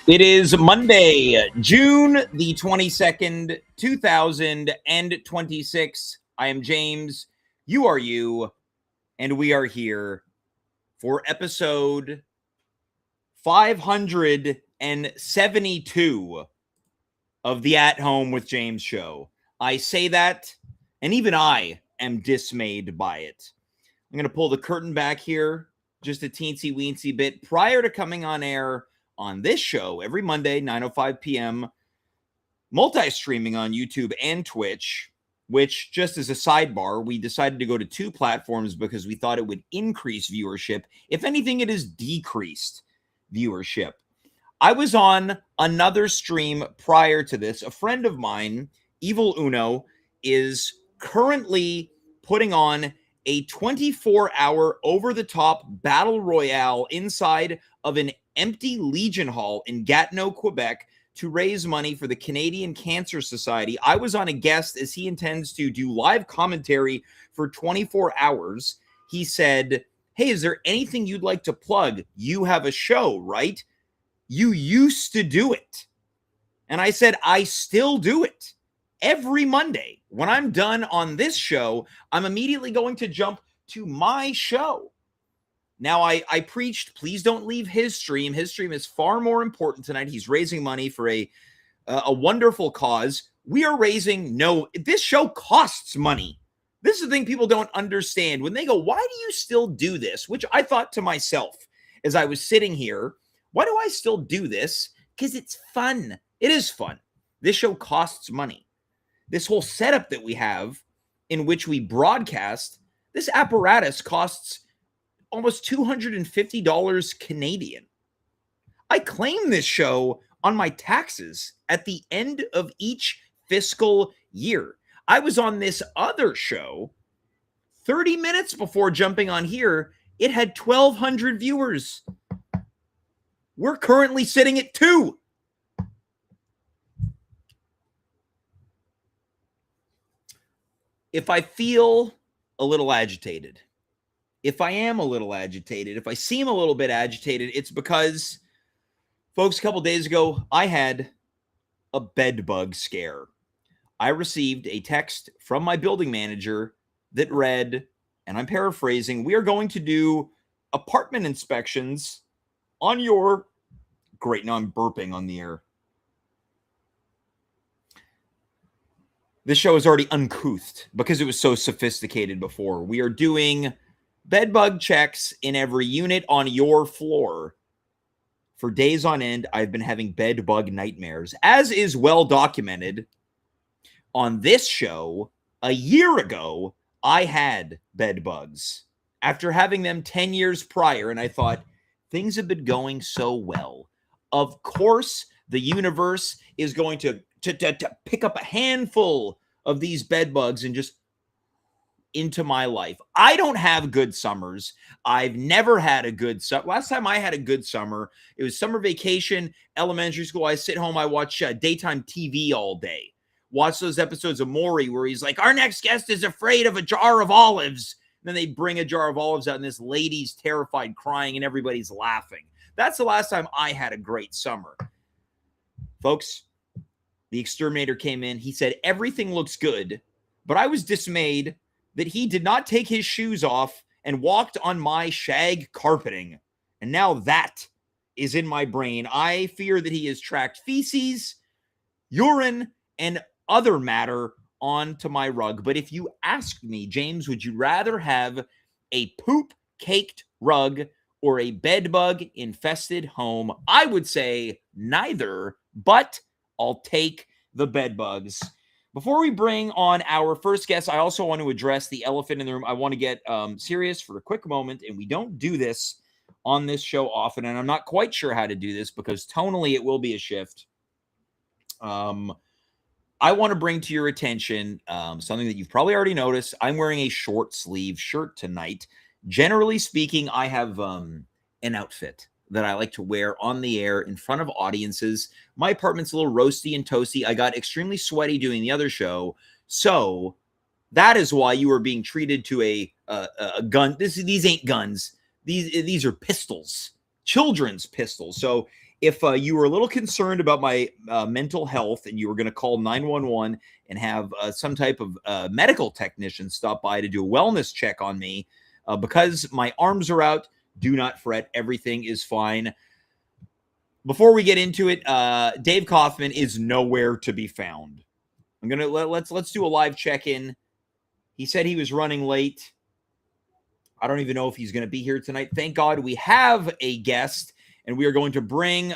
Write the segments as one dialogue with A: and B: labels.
A: It is Monday, June the 22nd, 2026. I am James. You are you. And we are here for episode 572 of the At Home with James show. I say that, and even I am dismayed by it. I'm going to pull the curtain back here just a teensy weensy bit. Prior to coming on air on this show every Monday, 9:05 p.m., multi-streaming on YouTube and Twitch, which, just as a sidebar, we decided to go to two platforms because we thought it would increase viewership. If anything, it has decreased viewership. I was on another stream prior to this. A friend of mine, Evil Uno, is currently putting on a 24-hour over-the-top battle royale inside of an empty Legion Hall in Gatineau, Quebec, to raise money for the Canadian Cancer Society. I was on a guest as he intends to do live commentary for 24 hours. He said, "Hey, is there anything you'd like to plug? You have a show, right? You used to do it." And I said, I still do it. Every Monday, when I'm done on this show, I'm immediately going to jump to my show. Now, I preached, please don't leave his stream. His stream is far more important tonight. He's raising money for a wonderful cause. We are raising this show costs money. This is the thing people don't understand. When they go, why do you still do this? Which I thought to myself as I was sitting here, why do I still do this? Because it's fun. It is fun. This show costs money. This whole setup that we have in which we broadcast, this apparatus costs almost $250 Canadian. I claim this show on my taxes at the end of each fiscal year. I was on this other show 30 minutes before jumping on here. It had 1,200 viewers. We're currently sitting at 2. If I feel a little agitated, if I am a little agitated, if I seem a little bit agitated, it's because, folks, a couple days ago, I had a bed bug scare. I received a text from my building manager that read, and I'm paraphrasing, "We are going to do apartment inspections on your..." Great, now I'm burping on the air. This show is already uncouthed because it was so sophisticated before. We are doing bed bug checks in every unit on your floor. For days on end, I've been having bed bug nightmares, as is well documented. On this show, a year ago, I had bed bugs after having them 10 years prior, and I thought, things have been going so well. Of course, the universe is going to pick up a handful of these bed bugs and just into my life. I don't have good summers. I've never had a good summer. Last time I had a good summer, it was summer vacation, elementary school. I sit home, I watch daytime TV all day. Watch those episodes of Maury where he's like, our next guest is afraid of a jar of olives. And then they bring a jar of olives out and this lady's terrified, crying, and everybody's laughing. That's the last time I had a great summer. Folks, the exterminator came in. He said, everything looks good, but I was dismayed that he did not take his shoes off and walked on my shag carpeting. And now that is in my brain. I fear that he has tracked feces, urine, and other matter onto my rug. But if you asked me, James, would you rather have a poop-caked rug or a bedbug-infested home? I would say neither, but I'll take the bed bugs. Before we bring on our first guest, I also want to address the elephant in the room. I want to get serious for a quick moment, and we don't do this on this show often, and I'm not quite sure how to do this because tonally it will be a shift. I want to bring to your attention something that you've probably already noticed. I'm wearing a short sleeve shirt tonight. Generally speaking, I have an outfit that I like to wear on the air in front of audiences. My apartment's a little roasty and toasty. I got extremely sweaty doing the other show. So that is why you are being treated to a gun. These ain't guns. These are pistols, children's pistols. So if you were a little concerned about my mental health and you were going to call 911 and have some type of medical technician stop by to do a wellness check on me because my arms are out, do not fret. Everything is fine. Before we get into it, Dave Kaufman is nowhere to be found. I'm gonna let's do a live check-in. He said he was running late. I don't even know if he's going to be here tonight. Thank God we have a guest, and we are going to bring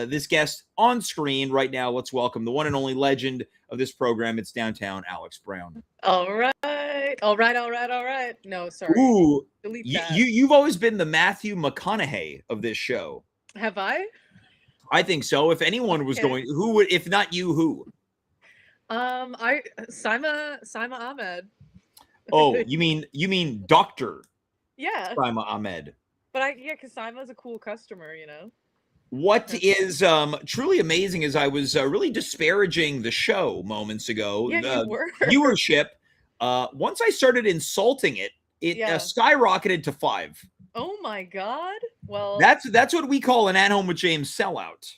A: this guest on screen right now. Let's welcome the one and only legend of this program. It's Downtown Alex Brown.
B: All right. No, sorry.
A: Ooh,
B: delete that.
A: You've always been the Matthew McConaughey of this show.
B: Have I?
A: I think so. If anyone was going, who would? If not you, who?
B: Saima Ahmed.
A: Oh, you mean Dr.
B: Yeah.
A: Saima Ahmed.
B: But because Saima's a cool customer, you know.
A: What is truly amazing is I was really disparaging the show moments ago.
B: Yeah, you were.
A: Viewership. Once I started insulting it, skyrocketed to 5.
B: Oh my God! Well,
A: that's what we call an At Home with James sellout.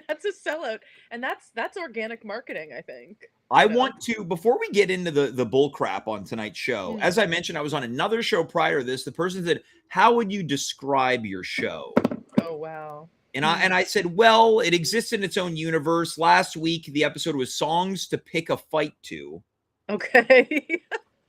B: That's a sellout, and that's organic marketing, I think.
A: I want to, before we get into the bull crap on tonight's show, as I mentioned, I was on another show prior to this. The person said, "How would you describe your show?"
B: Oh wow!
A: And I said, "Well, it exists in its own universe." Last week, the episode was songs to pick a fight to.
B: Okay.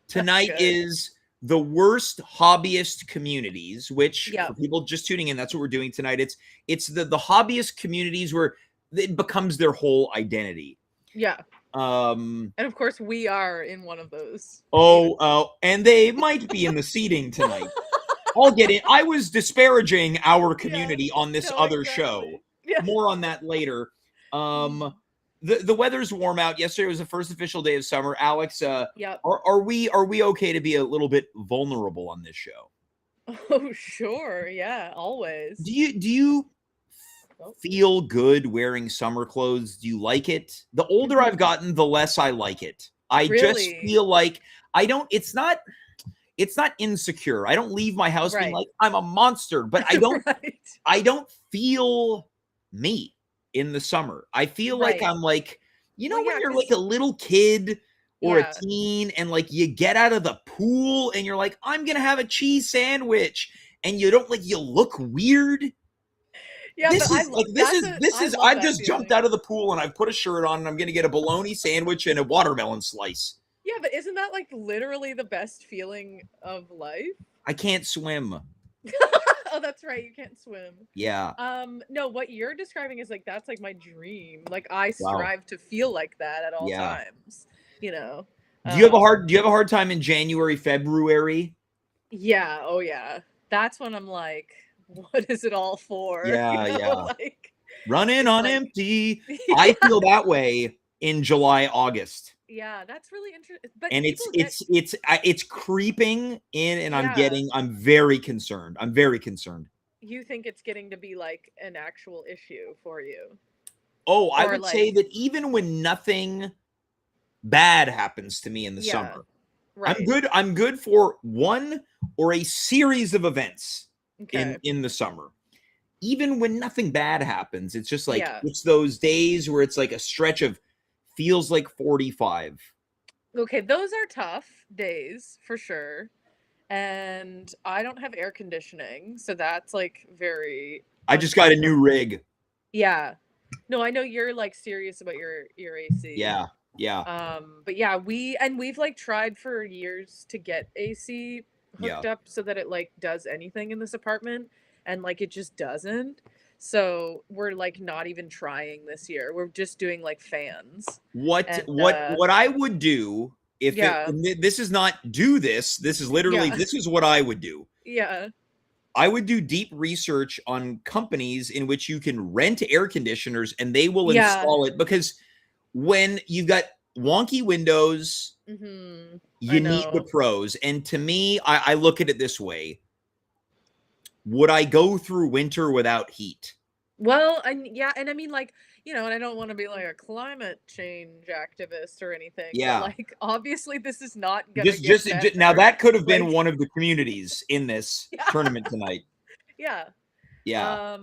A: Tonight is the worst hobbyist communities, which for people just tuning in, that's what we're doing tonight. It's the hobbyist communities where it becomes their whole identity.
B: Yeah. And of course we are in one of those.
A: And they might be in the seating tonight. I'll get it. I was disparaging our community on this other show. Yeah. More on that later. The weather's warm out. Yesterday was the first official day of summer. Alex, are we okay to be a little bit vulnerable on this show?
B: Oh, sure. Yeah, always.
A: Do you feel good wearing summer clothes? Do you like it? The older I've gotten, the less I like it. I just feel like it's not insecure. I don't leave my house being like I'm a monster, but I don't feel me in the summer. I feel like I'm like, when you're like a little kid or a teen and like you get out of the pool and you're like, I'm going to have a cheese sandwich, and you don't you look weird. Yeah, I've just jumped out of the pool and I've put a shirt on and I'm going to get a bologna sandwich and a watermelon slice.
B: Yeah, but isn't that like literally the best feeling of life?
A: I can't swim.
B: Oh, that's right. You can't swim.
A: Yeah.
B: No, what you're describing is like, that's like my dream. Like I strive to feel like that at all times, you know?
A: Do you have a hard time in January, February?
B: Yeah. Oh yeah. That's when I'm like, what is it all for?
A: Yeah. You know? Like, running on empty. I feel that way in July, August.
B: Yeah, that's really interesting. But
A: it's creeping in, and I'm very concerned. You
B: think it's getting to be like an actual issue for you?
A: Oh, I would say that even when nothing bad happens to me in the summer, I'm good for one or a series of events in the summer. Even when nothing bad happens, it's just like it's those days where it's like a stretch of feels like 45.
B: Okay, those are tough days for sure. And I don't have air conditioning, so that's like very
A: I just got a new rig.
B: Yeah. No, I know you're like serious about your AC.
A: Yeah.
B: But yeah, we've like tried for years to get AC hooked up so that it like does anything in this apartment, and like it just doesn't. So we're like not even trying this year. We're just doing like fans.
A: What I would do if this is not do this. This is literally this is what I would do.
B: Yeah.
A: I would do deep research on companies in which you can rent air conditioners and they will install it, because when you've got wonky windows, you need the pros. And to me, I look at it this way. Would I go through winter without heat?
B: Well, and I mean, like, you know, and I don't want to be like a climate change activist or anything.
A: Yeah.
B: But, like, obviously, this is not gonna
A: just now. That could have been one of the communities in this tournament tonight.
B: Yeah.
A: Yeah.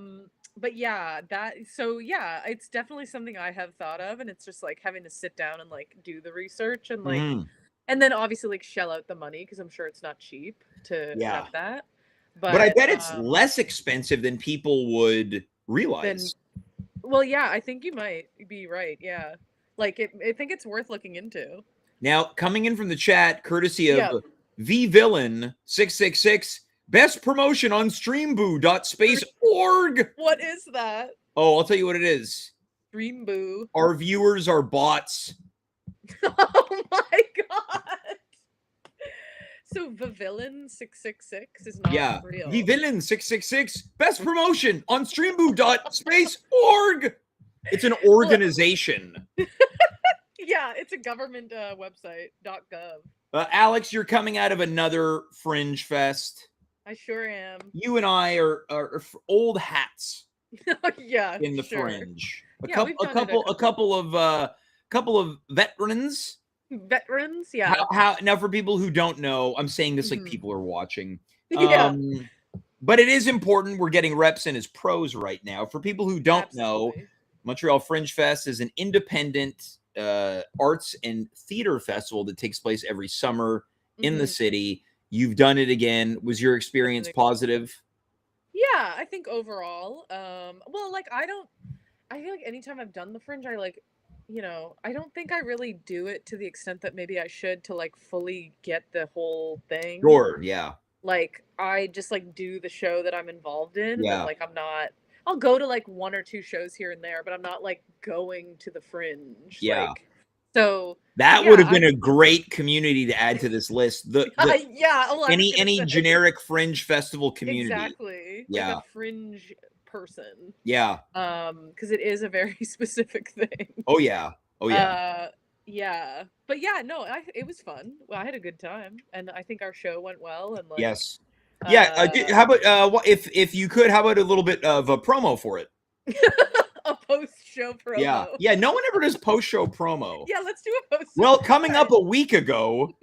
B: but yeah, it's definitely something I have thought of, and it's just like having to sit down and like do the research and like, and then obviously like shell out the money because I'm sure it's not cheap to
A: Yeah.
B: have that.
A: But I bet it's less expensive than people would realize.
B: Well, yeah, I think you might be right. Yeah, like I think it's worth looking into.
A: Now, coming in from the chat, courtesy of VVillain666, best promotion on streamboo.space.org.
B: What is that?
A: Oh, I'll tell you what it is.
B: Streamboo.
A: Our viewers are bots.
B: Oh my god. So VVillain666 is not real.
A: VVillain666, best promotion on streamboo.space.org. It's an organization.
B: Yeah, it's a government website, .gov.
A: Alex, you're coming out of another Fringe Fest.
B: I sure am.
A: You and I are old hats.
B: Yeah,
A: in the Fringe. A couple of veterans.
B: Veterans, yeah.
A: How now for people who don't know, I'm saying this like people are watching.
B: Yeah.
A: But it is important we're getting reps in as pros right now. For people who don't know, Montreal Fringe Fest is an independent arts and theater festival that takes place every summer in the city. You've done it again. Was your experience positive?
B: Yeah, I think overall. Well, like I feel like anytime I've done the Fringe, I like, you know, I don't think I really do it to the extent that maybe I should to like fully get the whole thing.
A: Sure, yeah.
B: Like I just like do the show that I'm involved in.
A: Yeah.
B: And, like I'll go to like 1 or 2 shows here and there, but I'm not like going to the Fringe.
A: Yeah.
B: Like, so
A: that would have been a great community to add to this list. Any generic Fringe festival community.
B: Exactly.
A: Yeah.
B: Like a Fringe person.
A: Yeah.
B: Because it is a very specific thing.
A: Oh yeah. Oh yeah.
B: Yeah. But yeah, no, it was fun. Well, I had a good time, and I think our show went well. And like,
A: yes. Yeah. How about if you could? How about a little bit of a promo for it?
B: A post-show promo.
A: Yeah. Yeah. No one ever does post-show promo.
B: Yeah. Let's do a post-show.
A: Well, coming up a week ago.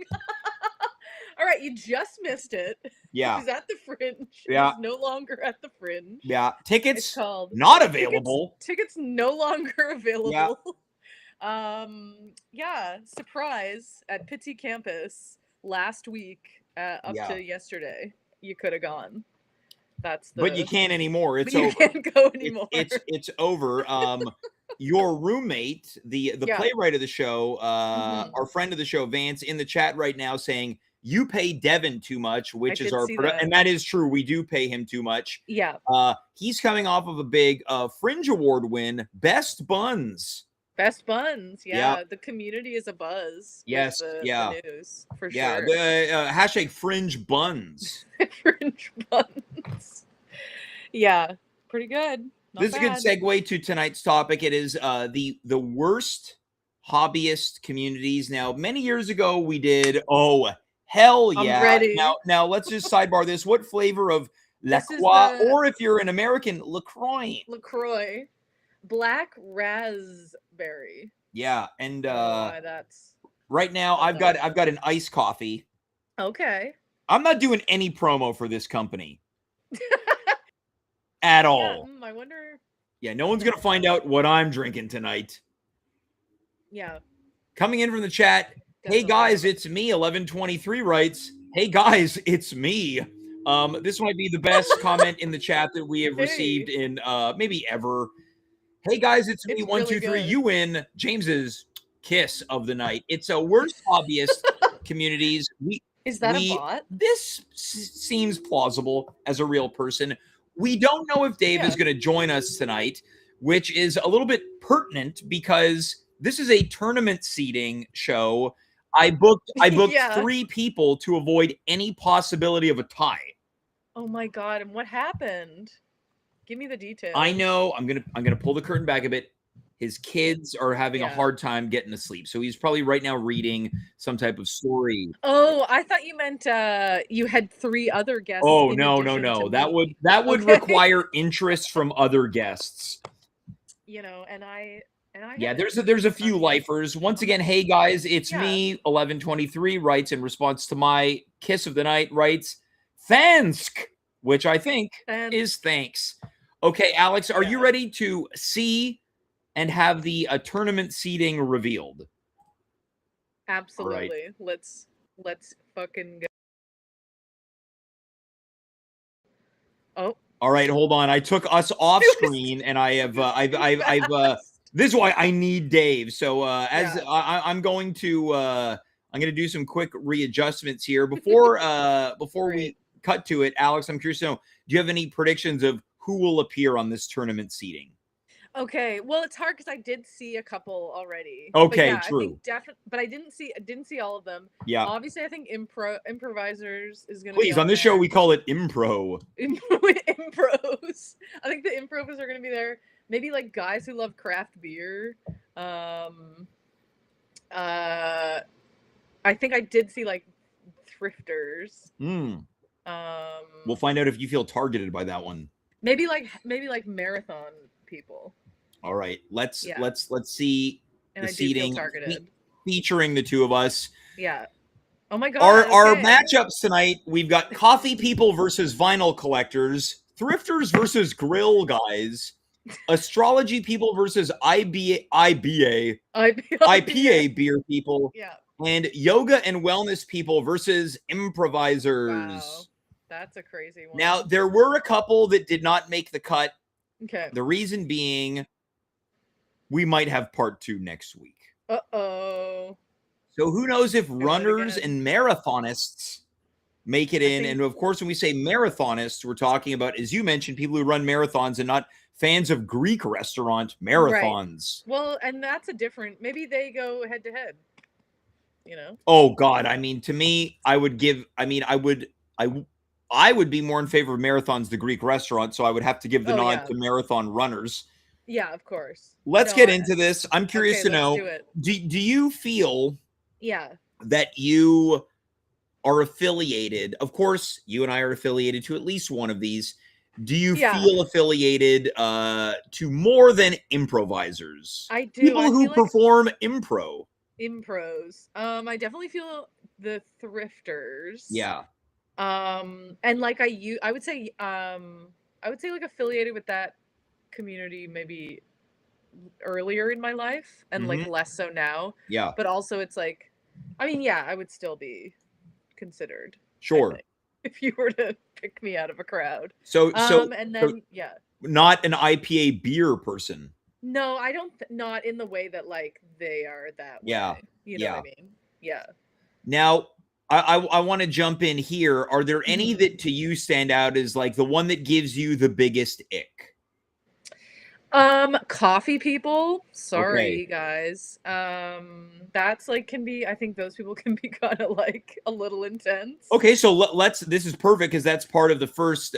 B: All right, you just missed it.
A: Yeah.
B: It was at the Fringe.
A: Yeah.
B: It's no longer at the Fringe.
A: Yeah. Tickets
B: called
A: not available.
B: Tickets no longer available.
A: Yeah.
B: Yeah, surprise at Pitsy Campus last week up to yesterday. You could have gone.
A: But you can't anymore. It's
B: over. You can't go anymore.
A: It's over. Your roommate, the playwright of the show, our friend of the show, Vance, in the chat right now saying you pay Devin too much, which is our and that is true. We do pay him too much.
B: Yeah.
A: He's coming off of a big Fringe Award win, Best Buns.
B: Best Buns, yeah. The community is a buzz.
A: Yes,
B: the news for sure.
A: Yeah, the hashtag Fringe Buns.
B: Fringe Buns. Yeah, pretty good.
A: This is a good segue to tonight's topic. It is the worst hobbyist communities. Now, many years ago, we did. Oh, hell yeah!
B: I'm ready.
A: Now let's just sidebar this. What flavor of La Croix, or if you're an American, LaCroix?
B: LaCroix, black raspberry.
A: Yeah, and
B: that's
A: right now I've got an iced coffee.
B: Okay.
A: I'm not doing any promo for this company. At all.
B: I wonder.
A: Yeah, no one's gonna find out what I'm drinking tonight.
B: Yeah.
A: Coming in from the chat. Definitely. Hey guys, it's me. 1123 writes. Hey guys, it's me. This might be the best comment in the chat that we have received in maybe ever. Hey guys, it's me. 123. You win James's kiss of the night. It's a worst hobbyist communities.
B: Is that a bot?
A: This seems plausible as a real person. We don't know if Dave is going to join us tonight, which is a little bit pertinent because this is a tournament seating show. I booked 3 people to avoid any possibility of a tie.
B: Oh my god! And what happened? Give me the details.
A: I know. I'm gonna pull the curtain back a bit. His kids are having a hard time getting to sleep, so he's probably right now reading some type of story.
B: Oh, I thought you meant you had 3 other guests.
A: Oh no. That would require interest from other guests.
B: You know, and I.
A: Yeah, there's a few lifers. Once again, hey guys, it's me. 1123 writes in response to my kiss of the night. Writes, "Thansk," which I think is thanks. Okay, Alex, are you
B: Yeah.
A: ready to see and have the tournament seating revealed? All right.
B: Absolutely. Let's fucking go. Oh,
A: All right, hold on. I took us off
B: It was-
A: screen, and I have
B: it was
A: I've
B: too
A: I've
B: fast.
A: this is why I need Dave. So as
B: Yeah.
A: I'm going to I'm going to do some quick readjustments here before before
B: Great.
A: we cut to it. Alex, I'm curious to know, do you have any predictions of who will appear on this tournament seating?
B: Okay, well, it's hard because I did see a couple already. But
A: Okay,
B: yeah, I think
A: true.
B: definitely, but I didn't see all of them.
A: Yeah.
B: Obviously, I think improvisers is gonna be
A: Please, on
B: on
A: this show
B: there.
A: we call it impro.
B: Impros. I think the improvers are gonna be there. Maybe like guys who love craft beer. I think I did see like thrifters.
A: We'll find out if you feel targeted by that one.
B: Maybe like marathon people.
A: All right, let's
B: Yeah.
A: let's see
B: And
A: the
B: I do feel
A: seating
B: targeted.
A: featuring the two of us.
B: Yeah. Oh my god.
A: Our
B: okay.
A: matchups tonight, we've got coffee people versus vinyl collectors, thrifters versus grill guys, astrology people versus IPA beer people,
B: Yeah.
A: and yoga and wellness people versus improvisers.
B: Wow. That's a crazy one.
A: Now, there were a couple that did not make the cut.
B: Okay.
A: The reason being, we might have part 2 next week.
B: Uh-oh.
A: So who knows if runners and marathonists make it in. And of course, when we say marathonists, we're talking about, as you mentioned, people who run marathons and not fans of Greek restaurant marathons.
B: Right. Well, and that's a different, maybe they go head to head, you know?
A: Oh God. I mean, to me, I would be more in favor of marathons, the Greek restaurant. So I would have to give the nod to marathon runners.
B: Yeah, of course.
A: Let's get into this. I'm curious to know, do you feel that you are affiliated? Of course, you and I are affiliated to at least one of these. Do you feel affiliated to more than improvisers?
B: I do.
A: People who perform impros.
B: I definitely feel the thrifters.
A: Yeah.
B: And like I would say like affiliated with that community maybe earlier in my life and like less so now.
A: Yeah.
B: But also it's like, I mean, yeah, I would still be considered.
A: Sure.
B: If you were to pick me out of a crowd.
A: So
B: and then
A: not an IPA beer person.
B: No, I don't not in the way that like they are that way.
A: Yeah.
B: You know what I mean? Yeah.
A: Now, I want to jump in here. Are there any that to you stand out as like the one that gives you the biggest ick?
B: Coffee people. Sorry, guys. That's like I think those people can be kind of like a little intense.
A: Okay, so this is perfect because that's part of the first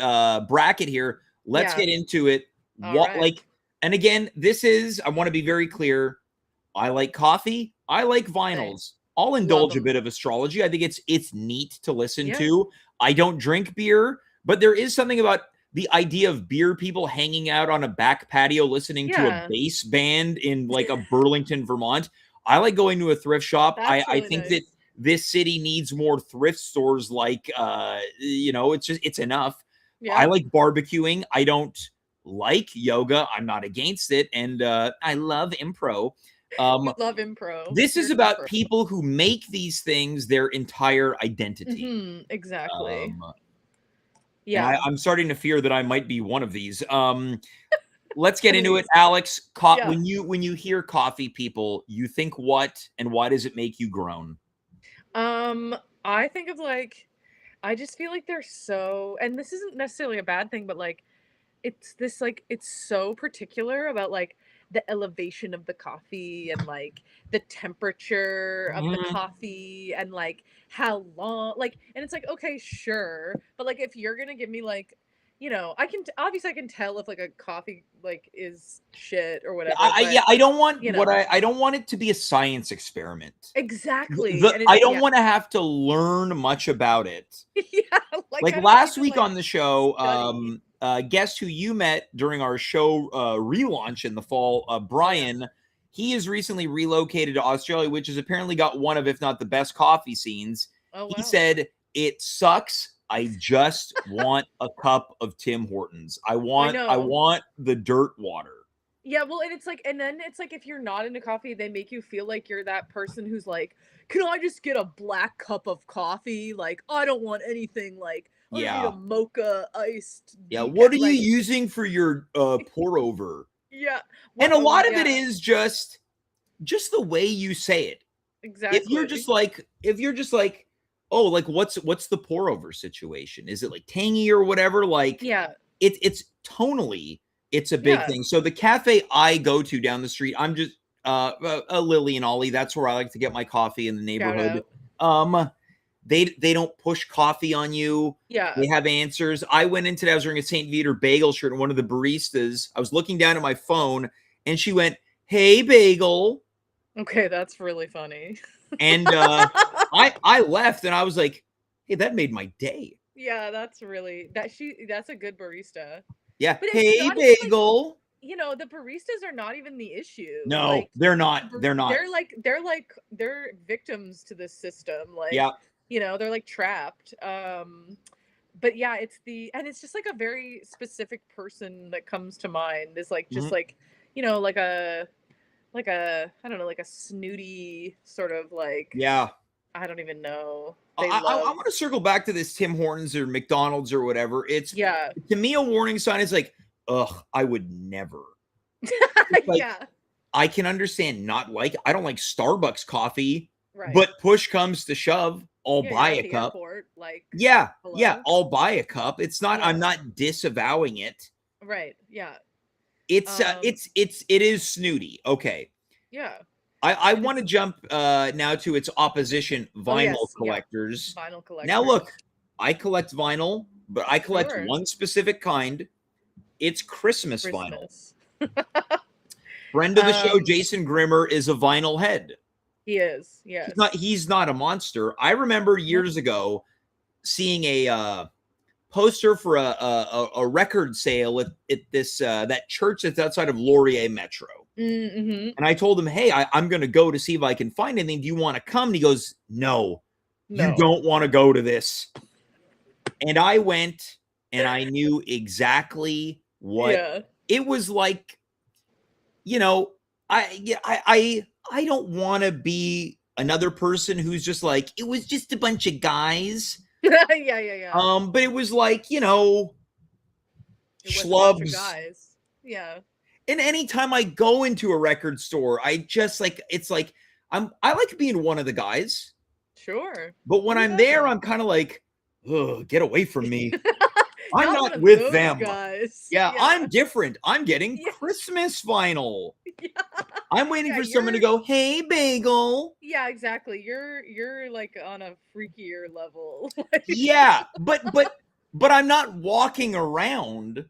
A: bracket here. Let's get into it. And again, I want to be very clear. I like coffee. I like vinyls. I'll indulge a bit of astrology. I think it's neat to listen to. I don't drink beer, but there is something about the idea of beer people hanging out on a back patio listening to a bass band in like a Burlington, Vermont. I like going to a thrift shop. I think that this city needs more thrift stores like it's enough. I like barbecuing. I don't like yoga. I'm not against it. And I love impro.
B: You love impro.
A: This is about people who make these things their entire identity.
B: Exactly.
A: Yeah, I'm starting to fear that I might be one of these. Let's get into it, Alex. When you hear coffee people, you think what, and why does it make you groan?
B: I think of like, I just feel like they're so, and this isn't necessarily a bad thing, but like, it's so particular about like the elevation of the coffee and like the temperature of the coffee and like how long, like, and it's like, okay, sure, but like if you're gonna give me like, you know, I can obviously I can tell if like a coffee like is shit or whatever.
A: I don't want I don't want it to be a science experiment.
B: Exactly.
A: I don't want to have to learn much about it. Like last week on the show, guest who you met during our show relaunch in the fall, Brian, he has recently relocated to Australia, which has apparently got one of, if not the best coffee scenes. He said it sucks, I just want a cup of Tim Hortons. I want the dirt water.
B: Yeah, well, and then it's like if you're not into coffee, they make you feel like you're that person who's like, can I just get a black cup of coffee? Like, I don't want anything like, I don't need a mocha iced.
A: Yeah, what are you using for your pour over?
B: Yeah.
A: And a lot of it is just the way you say it.
B: Exactly.
A: If you're just like, oh, like what's the pour over situation? Is it like tangy or whatever? Like,
B: yeah,
A: it's tonally, it's a big thing. So the cafe I go to down the street, I'm just a Lily and Ollie. That's where I like to get my coffee in the neighborhood. They don't push coffee on you.
B: Yeah.
A: They have answers. I went in today, I was wearing a St. Viator bagel shirt, and one of the baristas, I was looking down at my phone, and she went, "Hey, bagel."
B: Okay, that's really funny.
A: And I left, and I was like, "Hey, that made my day."
B: Yeah, that's a good barista.
A: Yeah. But hey, bagel.
B: Like, the baristas are not even the issue.
A: No,
B: like,
A: they're not. They're not.
B: They're victims to the system. Like,
A: yeah.
B: They're like trapped. But yeah, it's just like a very specific person that comes to mind is like just like, like a I don't know, like a snooty sort of like,
A: yeah,
B: I don't even know.
A: I want to circle back to this Tim Hortons or McDonald's or whatever. It's to me a warning sign is like, ugh, I would never. Like, I can understand I don't like Starbucks coffee, right? But push comes to shove, I'll buy a cup.
B: Airport, like,
A: I'll buy a cup. It's not. I'm not disavowing it.
B: Right. Yeah.
A: It is snooty. Okay.
B: Yeah.
A: I want to jump now to its opposition, vinyl collectors.
B: Yeah. Vinyl collectors.
A: Now look, I collect vinyl, but I collect one specific kind. It's Christmas vinyl. Friend of the show, Jason Grimmer, is a vinyl head.
B: He is, yes.
A: He's not a monster. I remember years ago seeing a poster for a record sale at this that church that's outside of Laurier Metro.
B: Mm-hmm.
A: And I told him, hey, I'm going to go to see if I can find anything. Do you want to come? And he goes, no, you don't want to go to this. And I went, and I knew exactly what it was like. I don't want to be another person who's just like, it was just a bunch of guys.
B: Yeah.
A: But it was like, schlubs.
B: Guys. Yeah.
A: And anytime I go into a record store, I just like, it's like, I like being one of the guys.
B: Sure.
A: But when I'm there, I'm kind of like, ugh, get away from me. I'm not with them.
B: Guys.
A: Yeah, I'm different. I'm getting Christmas vinyl. Yeah. I'm waiting for someone to go, hey, bagel.
B: Yeah, exactly. You're like on a freakier level.
A: Yeah, but I'm not walking around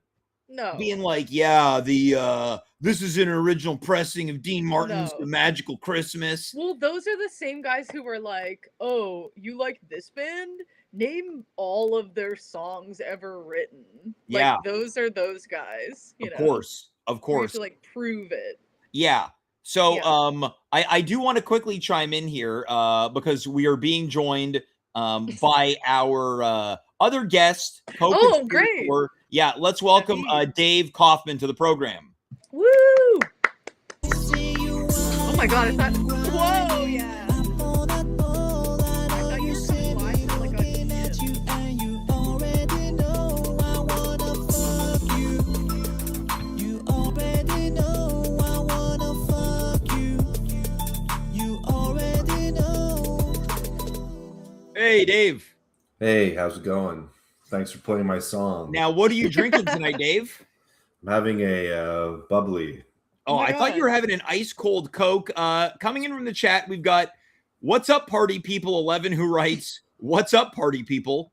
A: being like, this is an original pressing of Dean Martin's The Magical Christmas.
B: Well, those are the same guys who were like, oh, you like this band? Name all of their songs ever written. Like, those are those guys.
A: Of course.
B: You have to like prove it.
A: Yeah. So I do want to quickly chime in here because we are being joined by our other guest.
B: Oh, great.
A: Yeah, let's welcome Dave Kaufman to the program.
B: Woo! Oh my God, is that... Whoa, yeah.
A: Hey, Dave.
C: Hey, how's it going? Thanks for playing my song.
A: Now, what are you drinking tonight, Dave?
C: I'm having a bubbly.
A: Oh, I thought you were having an ice cold Coke. Coming in from the chat, we've got What's Up Party People 11 who writes, What's up, party people?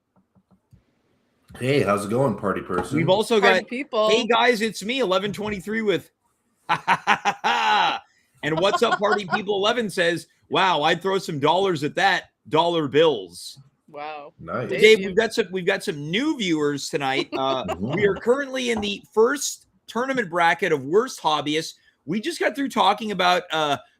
C: Hey, how's it going, party person?
A: We've also got
B: people.
A: Hey guys, it's me, 1123 with and What's Up Party People 11 says, wow, I'd throw some dollars at that. Dollar bills.
B: Wow.
C: Nice.
A: Dave, we've got some new viewers tonight. We are currently in the first tournament bracket of worst hobbyists. We just got through talking about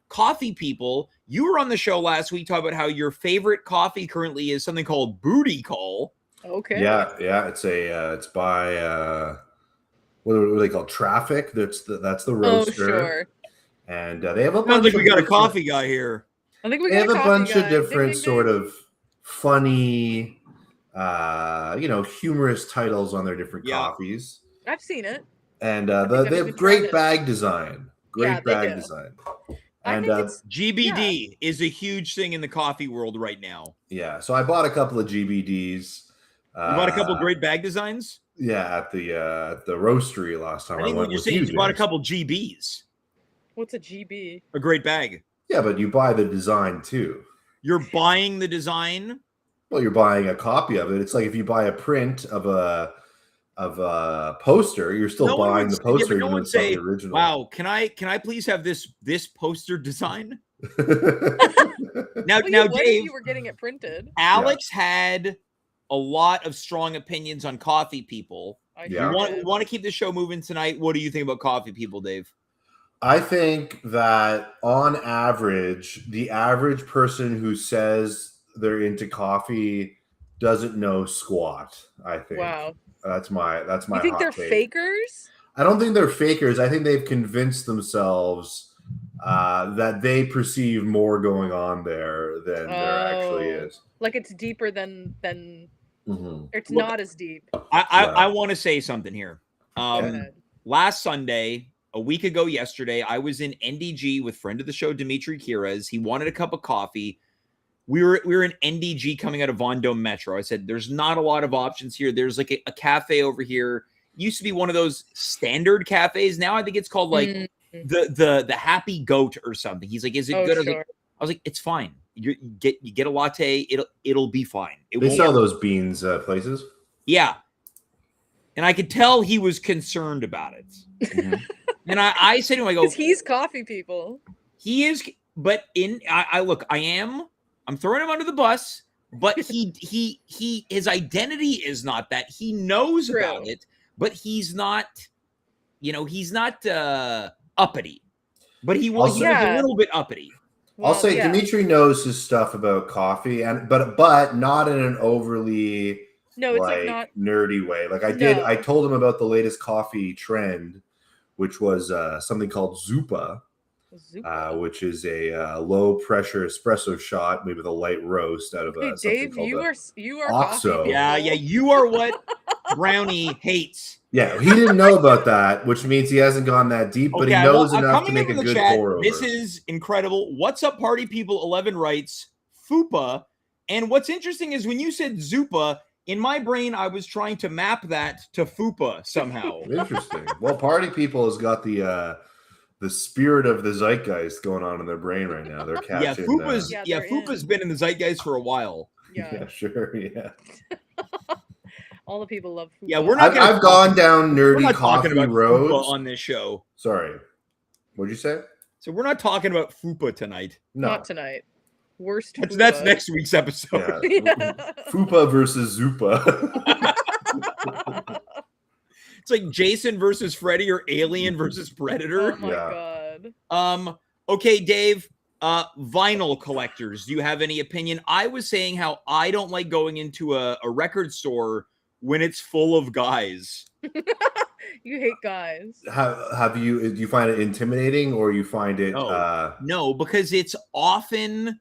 A: coffee people. You were on the show last week talking about how your favorite coffee currently is something called Booty Call.
B: Okay.
C: Yeah. It's by what are they called? Traffic. That's the
B: Oh,
C: roaster.
B: sure.
C: And they have a
A: Sounds
C: bunch
A: like
C: of
A: we got a
C: different-
A: coffee guy here.
B: I think we
C: They
B: got
C: have
B: a
C: a
B: coffee
C: bunch
B: guy.
C: of different
B: Ding, ding,
C: sort
B: ding.
C: of funny, humorous titles on their different
A: Yeah.
C: coffees.
B: I've seen it.
C: And
B: think
C: they
B: I've
C: have
B: even tried
C: great
B: it.
C: bag design.
B: Yeah,
C: Great
B: they
C: bag
B: do.
C: design.
B: I
C: And
B: think it's
A: GBD is a huge thing in the coffee world right now.
C: yeah, so I bought a couple of GBDs.
A: You bought a couple great bag designs?
C: Yeah, at the roastery last time
A: I
C: I
A: think
C: went
A: what you're
C: with
A: saying
C: you,
A: is you bought a
C: James.
A: couple GBs.
B: what's a GB?
A: A great bag.
C: Yeah, but you buy the design too.
A: You're buying the design.
C: Well, you're buying a copy of it. It's like if you buy a print of a poster, you're still
A: No one
C: buying
A: would
C: the poster,
A: yeah, but no
C: even though
A: one
C: it's not
A: say,
C: the original.
A: "Wow, can I please have this poster design?" Now,
B: Well,
A: now,
B: you would if
A: Dave,
B: you were getting it printed.
A: Alex had a lot of strong opinions on coffee people.
B: I
C: Yeah.
B: sure
A: We
B: did.
A: want to keep the show moving tonight. What do you think about coffee people, Dave?
C: I think that on average, the average person who says they're into coffee doesn't know squat. I think.
B: Wow.
C: That's my
B: You think
C: hot
B: they're
C: take.
B: fakers?
C: I don't think they're fakers. I think they've convinced themselves that they perceive more going on there than there actually
B: Oh.
C: is.
B: Like it's deeper than
C: Mhm.
B: it's
A: Look,
B: not as deep.
A: I want to say something here.
B: Go ahead.
A: Last Sunday, a week ago yesterday, I was in NDG with friend of the show, Dimitri Kiras. He wanted a cup of coffee. We were in NDG coming out of Vendome Metro. I said, there's not a lot of options here. There's like a cafe over here. Used to be one of those standard cafes. Now I think it's called like the Happy Goat or something. He's like, is it good?
B: Sure.
A: I was like, it's fine. You get a latte. It'll be fine.
C: They sell those beans places.
A: Yeah. And I could tell he was concerned about it.
C: Mhm.
A: And I said to him, I go,
B: Because he's coffee people.
A: he is, but I'm throwing him under the bus, but his identity is not that. He knows
B: True.
A: about it, but he's not, uppity. But he was a little bit uppity.
B: Well,
C: I'll say
B: yeah.
C: Dimitri knows his stuff about coffee, but not in an overly
B: No, it's like not
C: nerdy way. Like
B: No.
C: I told him about the latest coffee trend, which was something called Zupa, which is a low pressure espresso shot made with a light roast out of
B: Hey,
C: something
B: Dave,
C: called
B: you are
C: Oxo.
B: coffee
A: Yeah,
B: people.
A: you are what Brownie hates.
C: Yeah, he didn't know about that, which means he hasn't gone that deep, but he knows enough to make a good pour over.
A: This is incredible. What's up, party people? 11 writes Fupa. And what's interesting is when you said Zupa, in my brain, I was trying to map that to Fupa somehow.
C: Interesting. Well, party people has got the spirit of the zeitgeist going on in their brain right now. They're catching.
A: Fupa's been in the zeitgeist for a while.
B: Yeah,
C: sure. Yeah.
B: All the people love Fupa.
A: Yeah, we're not.
C: I've gone down
A: we're
C: nerdy
A: not
C: coffee
A: talking about
C: roads
A: Fupa on this show.
C: Sorry, what'd you say?
A: So we're not talking about Fupa tonight.
C: No,
B: Not tonight. Worst.
A: That's
B: Fupa.
A: next week's episode.
C: Yeah. Fupa versus Zupa.
A: It's like Jason versus Freddy or Alien versus Predator.
B: Oh my god.
A: Okay, Dave. Vinyl collectors. Do you have any opinion? I was saying how I don't like going into a record store when it's full of guys.
B: You hate guys.
C: Do you find it intimidating or you find it
A: No, because it's often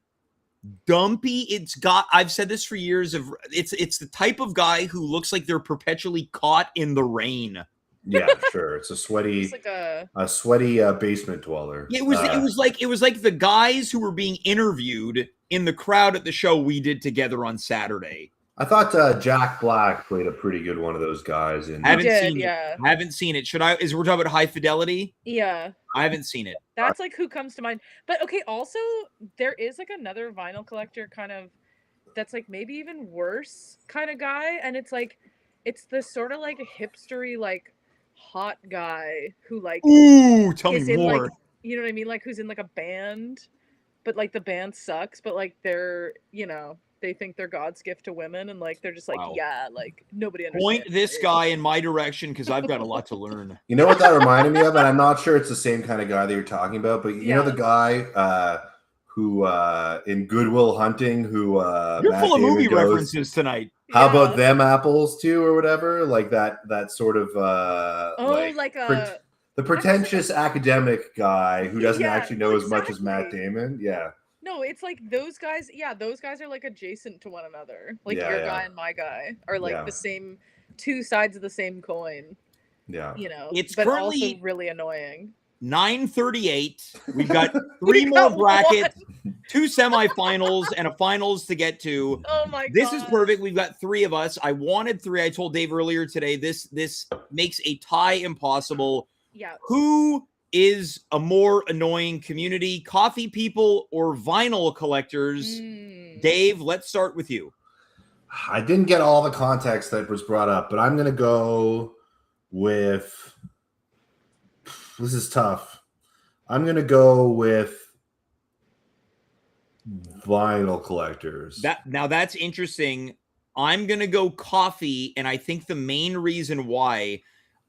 A: dumpy. I've said this for years, it's the type of guy who looks like they're perpetually caught in the rain.
C: Yeah, sure. It's a sweaty,
B: It's like
C: a sweaty basement dweller.
A: It was like the guys who were being interviewed in the crowd at the show we did together on Saturday.
C: I thought Jack Black played a pretty good one of those guys.
A: I haven't seen it. We're talking about High Fidelity?
B: Yeah.
A: I haven't seen it.
B: That's like who comes to mind. But okay, also there is like another vinyl collector kind of that's like maybe even worse kind of guy, and it's the sort of like hipstery like hot guy who like
A: tell me more.
B: like, you know what I mean, like who's in like a band, but like the band sucks, but like they're they think they're God's gift to women, and like they're just like like nobody understands.
A: Point this guy in my direction because I've got a lot to learn.
C: You know what that reminded me of, and I'm not sure it's the same kind of guy that you're talking about, but you know the guy who in Good Will Hunting, who
A: you're full of movie references tonight.
C: How about them apples too, or whatever? Like that sort of the pretentious academic guy who doesn't actually know as much as Matt Damon. Yeah.
B: No, it's like those guys. Yeah, those guys are like adjacent to one another. Like your guy and my guy are like the same, two sides of the same coin.
C: Yeah.
B: You know,
A: it's
B: but
A: currently
B: also really annoying.
A: 9:38. We've got three more brackets, 2 semifinals, and a finals to get to.
B: Oh my god.
A: This is perfect. We've got 3 of us. I wanted 3. I told Dave earlier today, this makes a tie impossible.
B: Yeah.
A: Who is a more annoying community, coffee people or vinyl collectors? Dave, let's start with you.
C: I didn't get all the context that was brought up, but I'm going to go with, this is tough. I'm going to go with vinyl collectors.
A: Now that's interesting. I'm going to go coffee, and I think the main reason why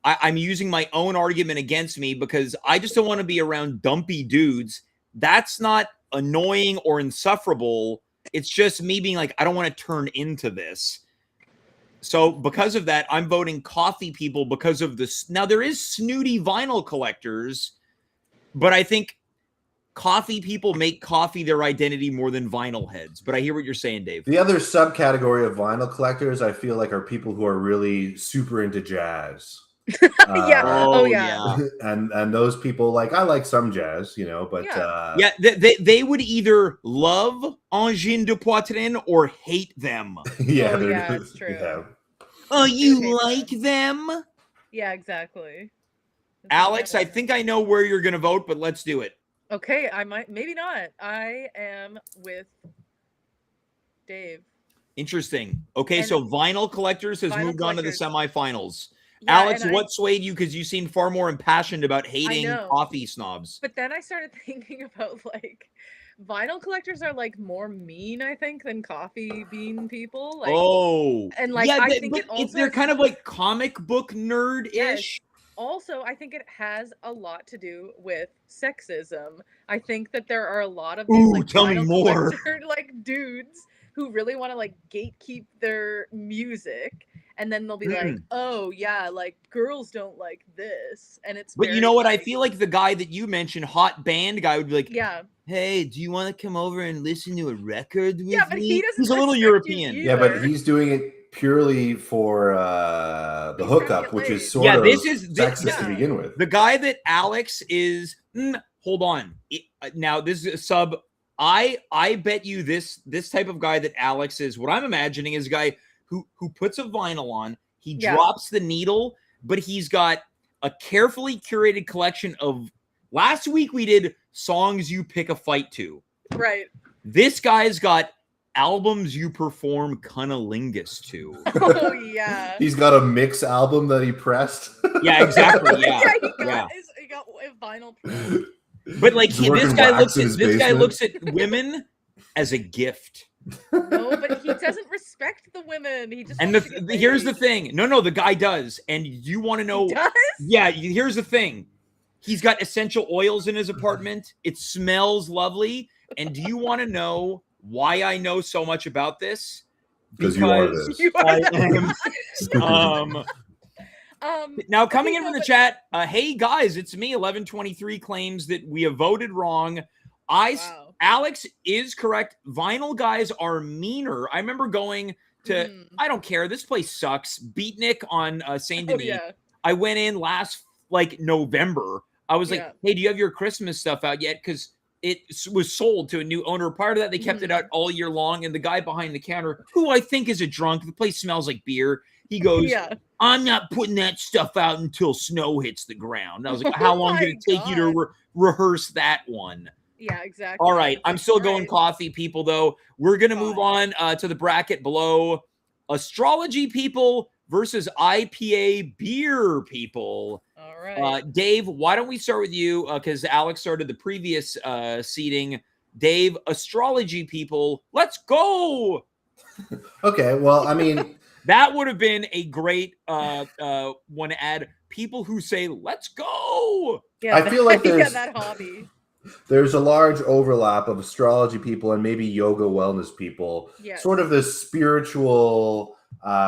A: I'm using my own argument against me, because I just don't want to be around dumpy dudes. That's not annoying or insufferable. It's just me being like, I don't want to turn into this. So because of that, I'm voting coffee people because of this. Now, there is snooty vinyl collectors, but I think coffee people make coffee their identity more than vinyl heads. But I hear what you're saying, Dave.
C: The other subcategory of vinyl collectors, I feel like, are people who are really super into jazz. And those people, like, I like some jazz, you know, but
A: they would either love Angine de Poitrine or hate them.
B: It's true.
A: Oh, you like them?
B: Yeah, exactly.
A: Alex, I think I know where you're gonna vote, but let's do it.
B: Okay, I might, maybe not. I am with Dave.
A: Interesting. Okay, so vinyl collectors has moved on to the semifinals. Yeah, Alex, what swayed you? Because you seem far more impassioned about hating coffee snobs.
B: But then I started thinking about, like, vinyl collectors are, like, more mean, I think, than coffee bean people. Like, and like, I think
A: they're kind of like comic book nerd-ish.
B: Yes. Also, I think it has a lot to do with sexism. I think that there are a lot of these like
A: tell me more.
B: Like dudes who really want to like gatekeep their music. And then they'll be like, oh, yeah, like, girls don't like this. And it's
A: But you know what? I feel like the guy that you mentioned, hot band guy, would be like, hey, do you want to come over and listen to a record with me?
B: Yeah, but he doesn't.
A: He's a little European.
C: Yeah, but he's doing it purely for the hookup, which is sort of sexist to begin with.
A: The guy that Alex is, hold on. Now, this is a sub. I bet you this type of guy that Alex is, what I'm imagining is a guy who puts a vinyl on, he drops the needle, but he's got a carefully curated collection of, last week we did songs you pick a fight to.
B: Right.
A: This guy's got albums you perform cunnilingus to.
B: Oh, yeah.
C: He's got a mix album that he pressed.
A: Yeah, exactly. Yeah.
B: He got a vinyl press.
A: But like this guy looks at women as a gift.
B: No, but he doesn't respect the women. He just
A: here's the thing. No, the guy does. And you want to know?
B: He does?
A: Yeah, here's the thing. He's got essential oils in his apartment. It smells lovely. And do you want to know why I know so much about this?
C: Because you are this.
A: Now coming in from the chat, hey guys, it's me. 1123 claims that we have voted wrong. Alex is correct. Vinyl guys are meaner. I remember going to, I don't care, this place sucks, Beatnik on Saint Denis.
B: Yeah.
A: I went in last like November. I was like, hey, do you have your Christmas stuff out yet? Because it was sold to a new owner. Part of that, they kept it out all year long. And the guy behind the counter, who I think is a drunk, the place smells like beer. He goes, I'm not putting that stuff out until snow hits the ground. And I was like, how long did it take you to rehearse that one?
B: Yeah, exactly.
A: All right. I'm still going coffee people, though. We're going to move on to the bracket below. Astrology people versus IPA beer people.
B: All right.
A: Dave, why don't we start with you? Because Alex started the previous seating. Dave, astrology people, let's go.
C: Okay. Well, I mean,
A: that would have been a great one to add. People who say, let's go.
B: Yeah,
C: I feel like there's
B: that hobby.
C: There's a large overlap of astrology people and maybe yoga wellness people.
B: Yes.
C: Sort of this spiritual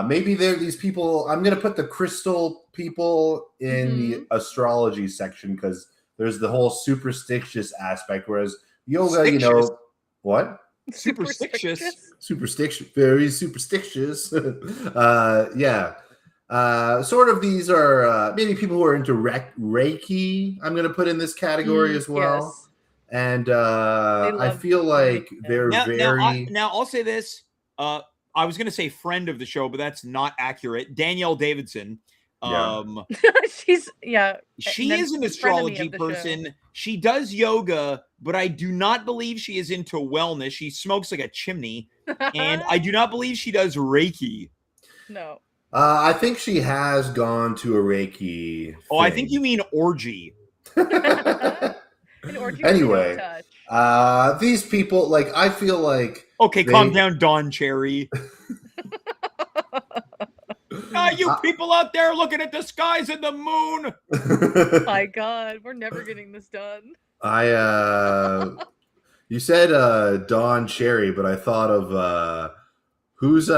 C: Maybe they're these people. I'm going to put the crystal people in the astrology section because there's the whole superstitious aspect. Whereas yoga, you know, what?
B: Superstitious.
C: Superstitious, very superstitious. Yeah. Sort of these are maybe people who are into Reiki. I'm going to put in this category as well.
B: Yes.
C: And I feel like they're
A: now I'll say this. I was going to say friend of the show, but that's not accurate. Danielle Davidson.
B: She
A: is an astrology person.
B: Show.
A: She does yoga, but I do not believe she is into wellness. She smokes like a chimney, and I do not believe she does Reiki.
B: No.
C: I think she has gone to a Reiki thing.
A: I think you mean orgy.
C: Anyway, these people, like, I feel like...
A: Okay, calm down, Don Cherry. You people out there looking at the skies and the moon.
B: My God, we're never getting this done.
C: You said Don Cherry, but I thought of who's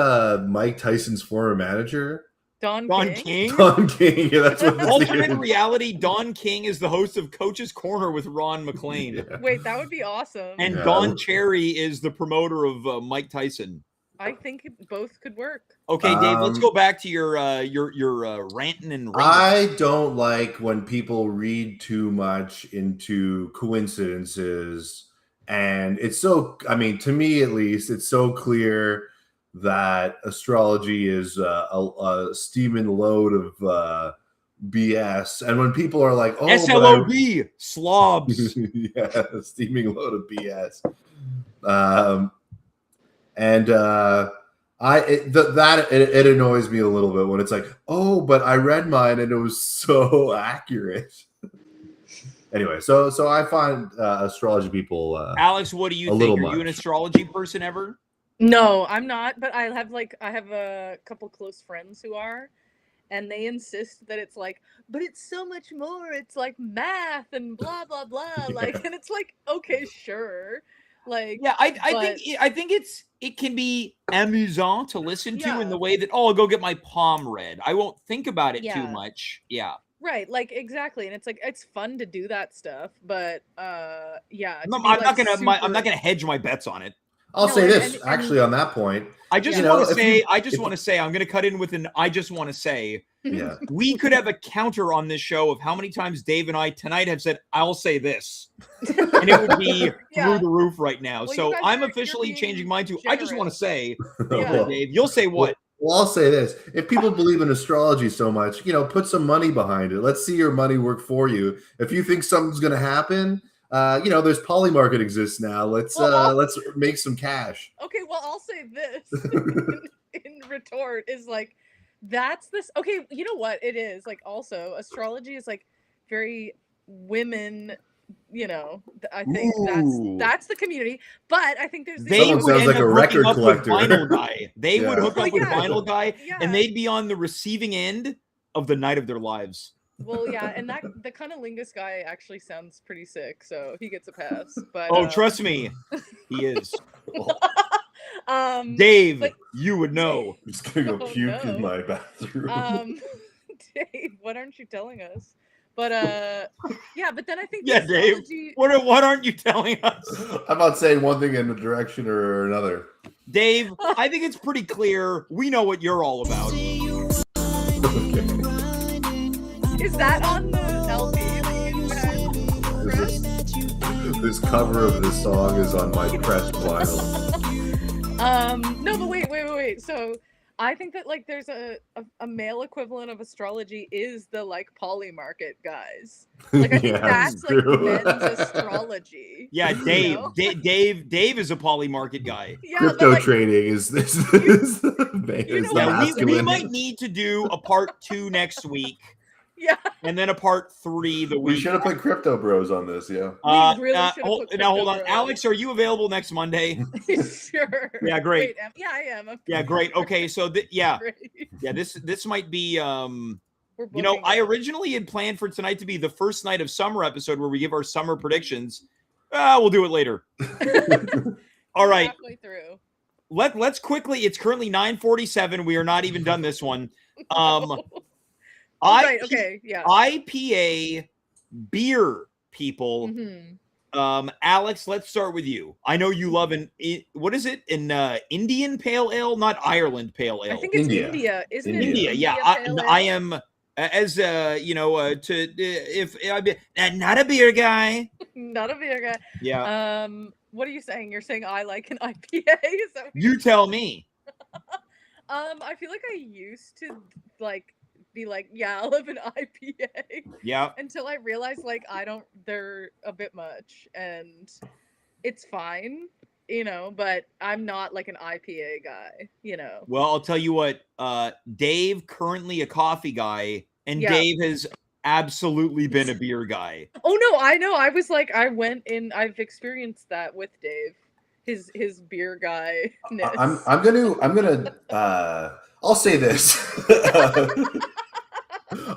C: Mike Tyson's former manager?
B: Don King?
C: Don King. Yeah, that's what
A: Alternate reality, Don King is the host of Coach's Corner with Ron McClain.
C: Yeah.
B: Wait, that would be awesome.
A: And Don Cherry is the promoter of Mike Tyson.
B: I think both could work.
A: Okay, Dave, let's go back to your ranting and raving.
C: I don't like when people read too much into coincidences. And it's so, I mean, to me at least, it's so clear that astrology is a steaming load of BS. And when people are like, oh,
A: SLOB, slobs.
C: Yeah, steaming load of BS. It annoys me a little bit when it's like, oh, but I read mine and it was so accurate. Anyway, so I find astrology people.
A: Alex, what do you think? Are you an astrology person ever?
B: No, I'm not. But I have a couple close friends who are, and they insist that it's like, but it's so much more. It's like math and blah blah blah. Like, and it's like, okay, sure. Like,
A: yeah, I think it can be amusant to listen to in the way that, I'll go get my palm read. I won't think about it too much. Yeah.
B: Right, like exactly, and it's like it's fun to do that stuff, but I'm
A: not gonna hedge my bets on it.
C: I'll say this actually on that point.
A: I just want to say I'm going to cut in with I just want to say, we could have a counter on this show of how many times Dave and I tonight have said, I'll say this, and it would be through the roof right now. Well, so I'm officially changing mine too. Generous. I just want to say, Dave, you'll say what?
C: Well, I'll say this. If people believe in astrology so much, put some money behind it. Let's see your money work for you. If you think something's going to happen, there's Polymarket exists now. Let's make some cash.
B: Okay, well, I'll say this in retort is like, that's this. Okay, you know what it is? Like, also, astrology is like very women. I think that's the community. But I think there's
C: sounds like a record collector.
A: Vinyl guy. They would hook up with Vinyl Guy, and they'd be on the receiving end of the night of their lives.
B: Well, yeah, and the cunnilingus guy actually sounds pretty sick, so he gets a pass. But
A: trust me, he is. Dave, you would know.
C: I'm just gonna go puke in my bathroom.
B: Dave, what aren't you telling us? But but then I think
A: Dave, what aren't you telling us?
C: I'm not saying one thing in a direction or another.
A: Dave, I think it's pretty clear. We know what you're all about.
C: Okay.
B: Is that on the LP?
C: This cover of this song is on my pressed vinyl.
B: No, but wait. So I think that like there's a male equivalent of astrology is the like Polymarket guys. Like I think that's like men's astrology.
A: Yeah, Dave. Dave is a Polymarket guy.
B: Yeah,
C: crypto trading is this.
A: We might need to do a part 2 next week.
B: Yeah.
A: And then a part 3 the week.
C: We should have put Crypto Bros on this,
B: We really
A: hold on. Alex, are you available next Monday?
B: Sure.
A: Yeah, great.
B: Wait, I am.
A: Yeah, great. Okay, so this might be I originally had planned for tonight to be the first night of summer episode where we give our summer predictions. We'll do it later. All right.
B: Halfway through.
A: let's quickly. It's currently 9:47. We are not even done this one.
B: Right. Okay. Yeah.
A: IPA beer people.
B: Mm-hmm.
A: Alex, let's start with you. I know you love what is it? An Indian pale ale, not Ireland pale ale.
B: I think it's India, isn't it?
A: India, yeah. I am as if I'm not a beer guy.
B: Not a beer guy.
A: Yeah.
B: What are you saying? You're saying I like an IPA? Is that what
A: you tell me.
B: I feel like I used to like be like, yeah, I'll have an IPA.
A: Yeah.
B: Until I realized like they're a bit much and it's fine, but I'm not like an IPA guy,
A: Well, I'll tell you what, Dave, currently a coffee guy, and Dave has absolutely been a beer guy.
B: Oh no, I know. I was like, I've experienced that with Dave. His beer guy.
C: I'm gonna I'll say this.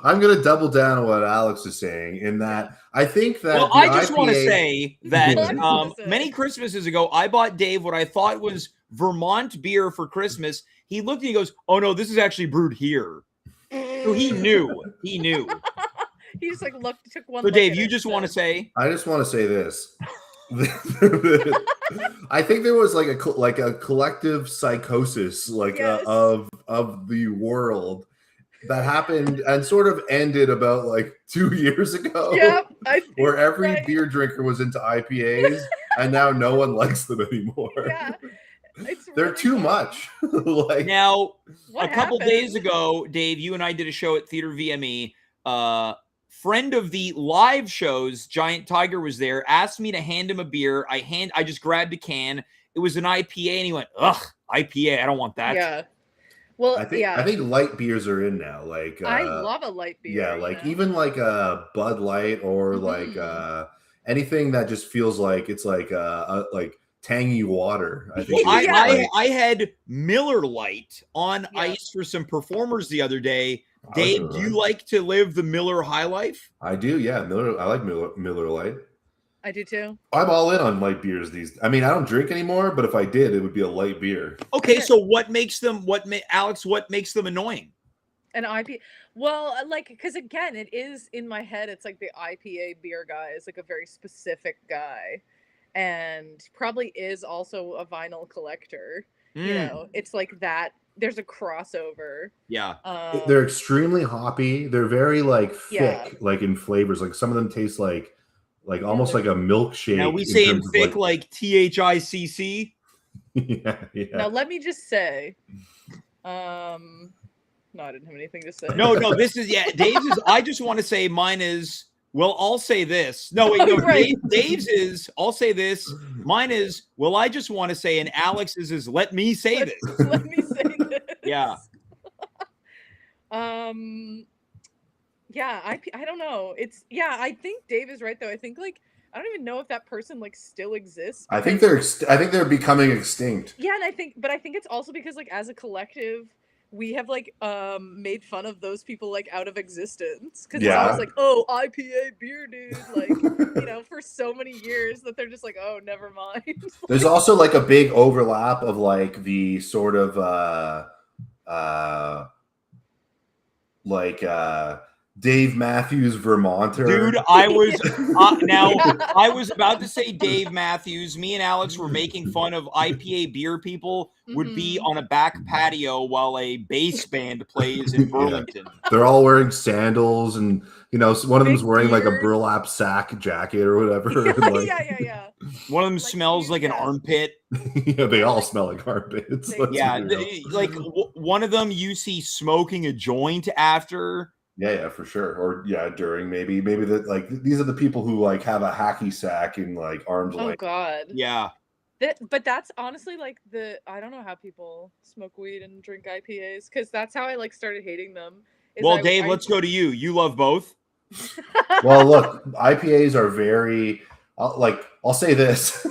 C: I'm gonna double down on what Alex is saying in that I think that
A: I just want to say that many Christmases ago, I bought Dave what I thought was Vermont beer for Christmas. He looked and he goes, "Oh no, this is actually brewed here." So he knew. He
B: just like took one.
A: So Dave, you just want to say?
C: I just want to say this. I think there was like a collective psychosis of the world that happened and sort of ended about like 2 years ago.
B: Yeah,
C: where every beer drinker was into IPAs and now no one likes them anymore.
B: Yeah.
C: They're too much.
A: Now, a couple days ago, Dave, you and I did a show at Theater VME. Friend of the live shows, Giant Tiger, was there, asked me to hand him a beer. I just grabbed a can. It was an IPA, and he went, "Ugh, IPA, I don't want that."
B: Yeah. Well,
C: I think light beers are in now. Like
B: I love a light beer.
C: Yeah, like even like a Bud Light or like anything that just feels like it's like tangy water. I think
A: I had Miller Lite on ice for some performers the other day. Dave, do you like to live the Miller High Life?
C: I do, yeah. I like Miller Lite.
B: I do too.
C: I'm all in on light beers I mean, I don't drink anymore, but if I did, it would be a light beer.
A: Okay, so what makes them Alex, what makes them annoying?
B: An IPA. Well, like, because again, it is in my head, it's like the IPA beer guy is like a very specific guy and probably is also a vinyl collector. It's like that. There's a crossover.
A: Yeah.
C: They're extremely hoppy. They're very like thick, like in flavors. Like some of them taste like almost like a milkshake.
A: Now we say in thick like THICC.
C: Yeah.
B: Now let me just say, no, I didn't have anything to say.
A: No, this is Dave's is. I just want to say mine is. Well, I'll say this. No, wait, no. Right. Dave's is. I'll say this. Mine is. Well, I just want to say, and Alex's is. Let me say this.
B: Let me say this.
A: Yeah.
B: Yeah. I don't know. I think Dave is right though. I think like I don't even know if that person like still exists.
C: I think they're becoming extinct.
B: Yeah, and I think it's also because like as a collective, we have like made fun of those people like out of existence because it's always like, oh, IPA beer dude, like for so many years that they're just like, oh, never mind.
C: There's also like a big overlap of like the sort of Dave Matthews Vermonter.
A: Dude, I was I was about to say Dave Matthews. Me and Alex were making fun of IPA beer people would be on a back patio while a bass band plays in Burlington.
C: They're all wearing sandals and one of them's wearing like a burlap sack jacket or whatever.
B: Yeah.
A: One of them smells like an armpit.
C: Yeah, they all smell like armpits.
A: One of them you see smoking a joint after.
C: Yeah, for sure. Or during maybe that like these are the people who like have a hacky sack in like arm's length.
B: Oh God.
A: Yeah.
B: But that's honestly like I don't know how people smoke weed and drink IPAs because that's how I like started hating them.
A: Well, Dave, let's go to you. You love both.
C: Well, look, IPAs are very I'll say this.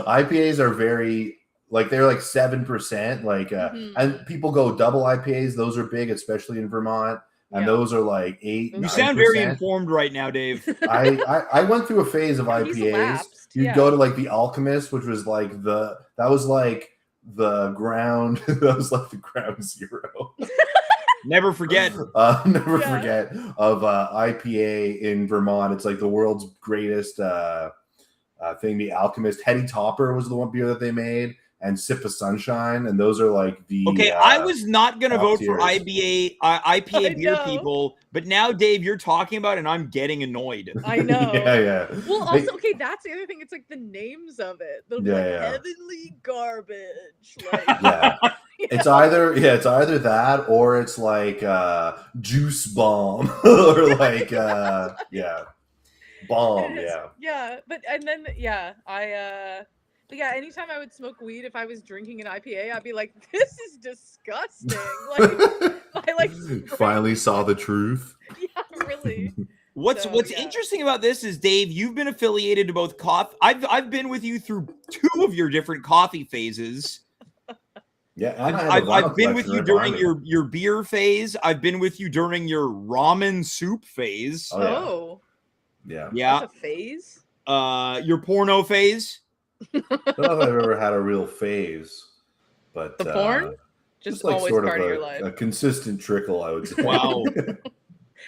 C: IPAs are very like they're like 7%, and people go double IPAs. Those are big, especially in Vermont. and those are like 8.
A: You sound very informed right now, Dave.
C: I went through a phase of IPAs.
B: Lapsed,
C: You'd go to like the Alchemist, which was like the ground that was like the ground zero.
A: Never forget.
C: Never forget of IPA in Vermont. It's like the world's greatest thing. The Alchemist Heady Topper was the one beer that they made, and Sip of Sunshine, and those are like the.
A: Okay, I was not gonna vote
C: tiers.
A: for IPA beer people, but now Dave, you're talking about it, and I'm getting annoyed.
B: I know.
C: yeah.
B: Well, also, okay, that's the other thing. It's like the names of it. They'll be like heavenly garbage. Like,
C: yeah. It's either that or it's like juice bomb or like bomb.
B: But anytime I would smoke weed, if I was drinking an IPA, I'd be like, this is disgusting. Like
C: finally saw the truth.
B: Yeah, really.
A: What's interesting about this is, Dave, you've been affiliated to both coffee. I've been with you through 2 of your different coffee phases.
C: Yeah,
A: I've been with you during your beer phase. I've been with you during your ramen soup phase.
C: Yeah.
B: That's a phase?
A: Your porno phase.
C: I don't know if I've ever had a real phase, but
B: the porn? Just
C: like
B: always
C: sort
B: part
C: of
B: of your life.
C: A consistent trickle, I would say.
A: Wow.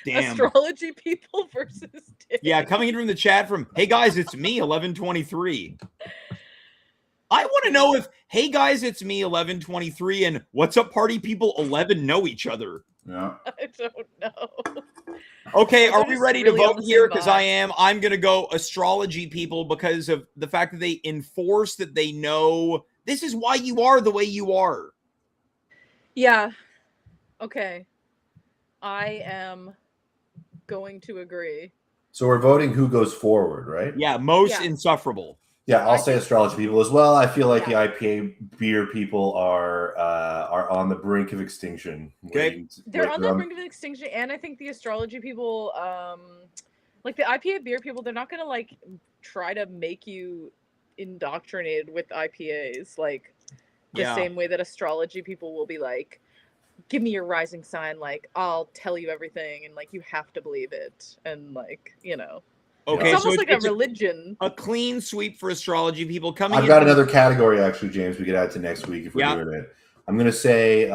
A: Damn.
B: Astrology people versus Dave.
A: Yeah, coming in from the chat from, hey guys, it's me, 1123. I want to know if, hey guys, it's me, 1123, and what's up, party people, 11 know each other.
C: Yeah.
B: I don't know.
A: Okay, are we ready to vote here? Because
B: I
A: am. I'm going to go astrology people because of the fact that they enforce that they know this is why you are the way you are.
B: Yeah. Okay. I am going to agree.
C: So we're voting who goes forward, right?
A: Yeah, most insufferable.
C: Yeah, I'll say astrology people as well. I feel like the IPA beer people are on the brink of extinction.
A: Okay.
B: They're on the brink of extinction, and I think the astrology people, like the IPA beer people, they're not gonna like try to make you indoctrinated with IPAs like the same way that astrology people will be like, give me your rising sign, like I'll tell you everything, and like you have to believe it, and like
A: Okay,
B: it's almost like a religion.
A: A clean sweep for astrology people coming.
C: I've got another category actually, James. We could add to next week if we're doing it. I'm gonna say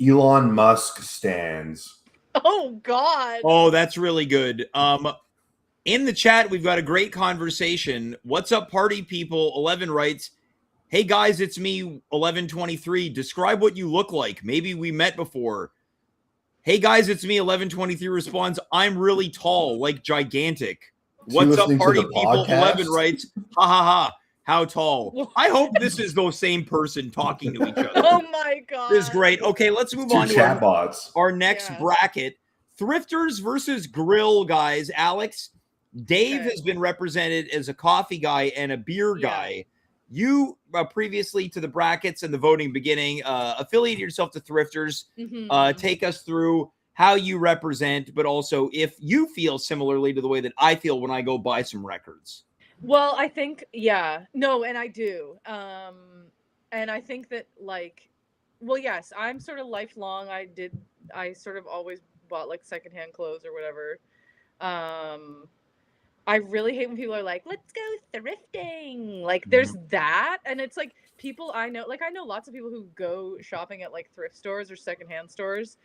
C: Elon Musk stands.
B: Oh God.
A: Oh, that's really good. In the chat, we've got a great conversation. What's up, party people? 11 writes, hey guys, it's me, 1123. Describe what you look like. Maybe we met before. Hey guys, it's me, 1123 responds, I'm really tall, like gigantic. What's up, party people? 11 writes, ha ha ha, how tall? I hope this is the same person talking to each other.
B: Oh my God.
A: This is great. Okay, let's move on
C: to
A: our next bracket. Thrifters versus grill guys. Alex, Dave has been represented as a coffee guy and a beer guy. You previously to the brackets and the voting beginning, affiliated yourself to Thrifters. Take us through how you represent, but also if you feel similarly to the way that I feel when I go buy some records.
B: Well, I think, and I do. And I think that yes, I'm sort of lifelong. I sort of always bought like secondhand clothes or whatever. I really hate when people are like, let's go thrifting. Like there's that. And it's like people I know lots of people who go shopping at like thrift stores or secondhand stores,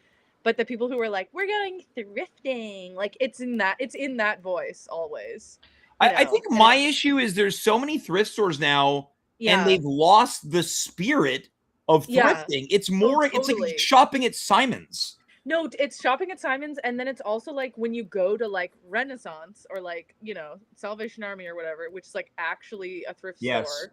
B: but the people who are like, we're going thrifting, like it's in that voice always.
A: I think my issue is there's so many thrift stores now and they've lost the spirit of thrifting. It's more, it's like shopping at Simon's.
B: No, it's shopping at Simon's, and then it's also like when you go to like Renaissance or like, Salvation Army or whatever, which is like actually a thrift store.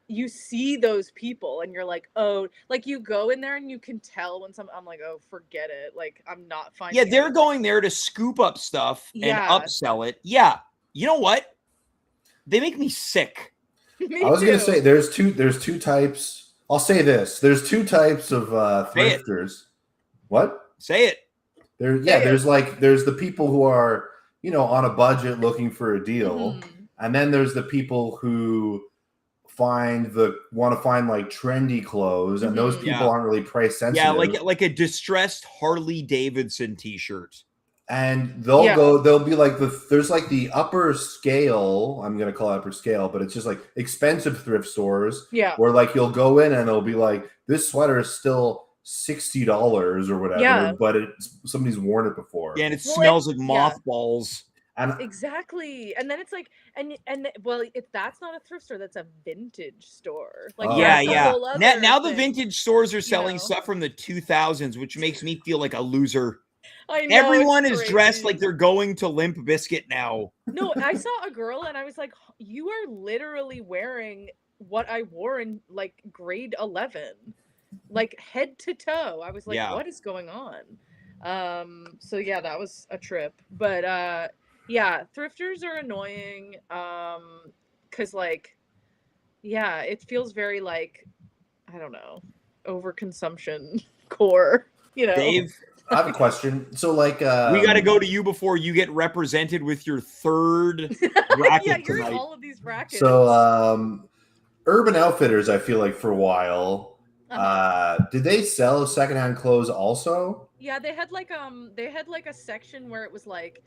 B: You see those people and you're like, oh, like you go in there and you can tell when I'm like, oh, forget it. Like I'm not finding
A: Yeah, they're going there to scoop up stuff and upsell it. Yeah. You know what? They make me sick.
C: I was going to say there's two types. I'll say this. There's two types of thrifters. What?
A: Say it.
C: There's the people who are, on a budget looking for a deal. And then there's the people who want to find like trendy clothes, and those people aren't really price sensitive.
A: Yeah, like a distressed Harley Davidson t-shirt.
C: And they'll be like there's like the upper scale, I'm gonna call it upper scale, but it's just like expensive thrift stores.
B: Yeah.
C: Where like you'll go in and it'll be like, this sweater is still $60 or whatever, but somebody's worn it before.
A: Yeah, and it smells like mothballs.
C: And
B: exactly. And then it's like, and that's not a thrift store, that's a vintage store. Like
A: now the vintage stores are selling stuff from the 2000s, which makes me feel like a loser.
B: I know,
A: everyone is dressed like they're going to Limp Bizkit now.
B: No, I saw a girl and I was like, you are literally wearing what I wore in like grade 11, like head to toe. I was like, what is going on? So yeah, that was a trip. But yeah, thrifters are annoying. Cause like, yeah, it feels very like, I don't know, overconsumption core, you know.
A: Dave,
C: I have a question. So like
A: we got to go to you before you get represented with your third bracket
B: yeah, you're
A: tonight.
B: in all of these brackets.
C: So Urban Outfitters, I feel like for a while, did they sell secondhand clothes also?
B: Yeah, they had like a section where it was like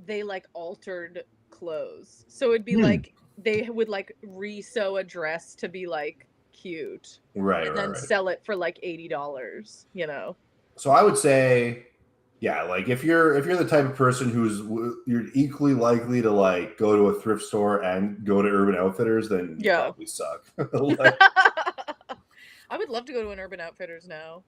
B: they like altered clothes. So it'd be like they would like re-sew a dress to be like cute.
C: Right.
B: And then sell it for like $80, you know.
C: So I would say, yeah, like if you're the type of person you're equally likely to like go to a thrift store and go to Urban Outfitters, then you probably suck.
B: I would love to go to an Urban Outfitters now.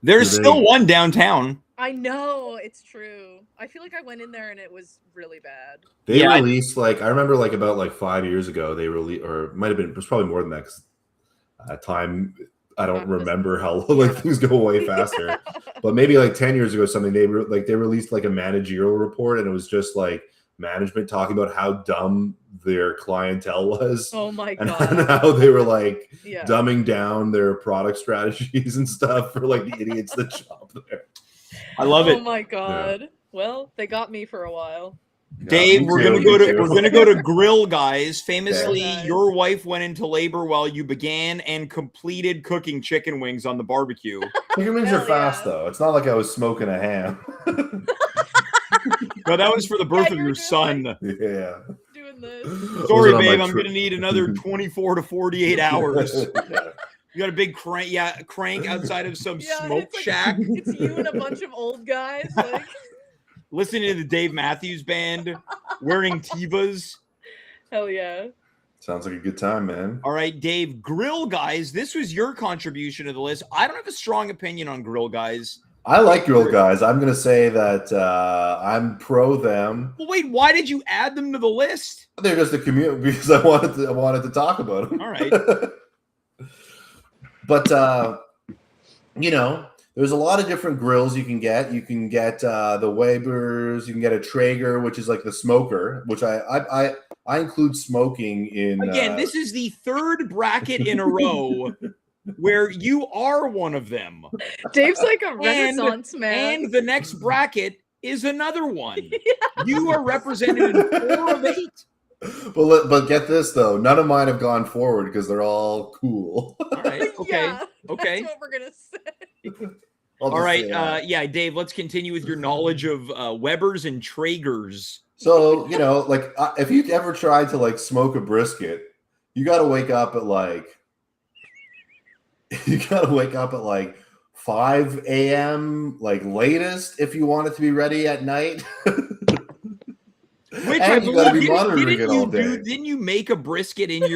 A: There's still one downtown.
B: I know, it's true. I feel like I went in there and it was really bad.
C: They released I remember like about like 5 years ago they released, or it might have been, it was probably more than that because time. I don't remember how things go way faster, but maybe like 10 years ago, something they released like a managerial report, and it was just like management talking about how dumb their clientele was.
B: Oh my
C: and
B: god!
C: And how they were like dumbing down their product strategies and stuff for like the idiots that shop there.
A: I love it.
B: Oh my god! Yeah. Well, they got me for a while.
A: Dave, we're gonna go to Grill Guys. Famously, your wife went into labor while you began and completed cooking chicken wings on the barbecue.
C: Chicken wings are fast though. It's not like I was smoking a ham.
A: No, that was for the birth of your son.
C: Yeah.
B: Doing this.
A: Sorry, babe. I'm gonna need another 24 to 48 hours. You got a big crank outside of some smoke shack.
B: It's you and a bunch of old guys. Like.
A: Listening to the Dave Matthews Band, wearing Tevas.
B: Hell yeah.
C: Sounds like a good time, man.
A: All right, Dave, Grill Guys, this was your contribution to the list. I don't have a strong opinion on Grill Guys.
C: I like Grill Guys. I'm going to say that I'm pro them.
A: Well, wait, why did you add them to the list?
C: They're just a community because I wanted to talk about them.
A: All right.
C: But, you know, there's a lot of different grills you can get. You can get the Weber's. You can get a Traeger, which is like the smoker, which I include smoking in.
A: Again, this is the third bracket in a row where you are one of them.
B: Dave's like a Renaissance man.
A: And the next bracket is another one. You are represented in 4 of 8.
C: But get this though, none of mine have gone forward because they're all cool.
A: All right. Okay. Okay.
B: That's what we're gonna say.
A: All right. Dave, let's continue with your knowledge of Weber's and Traegers.
C: So, you know, like if you ever tried to like smoke a brisket, you got to wake up at like 5 a.m. like latest if you want it to be ready at night.
A: Which I believe, gotta be monitoring it all day. Didn't you make a brisket in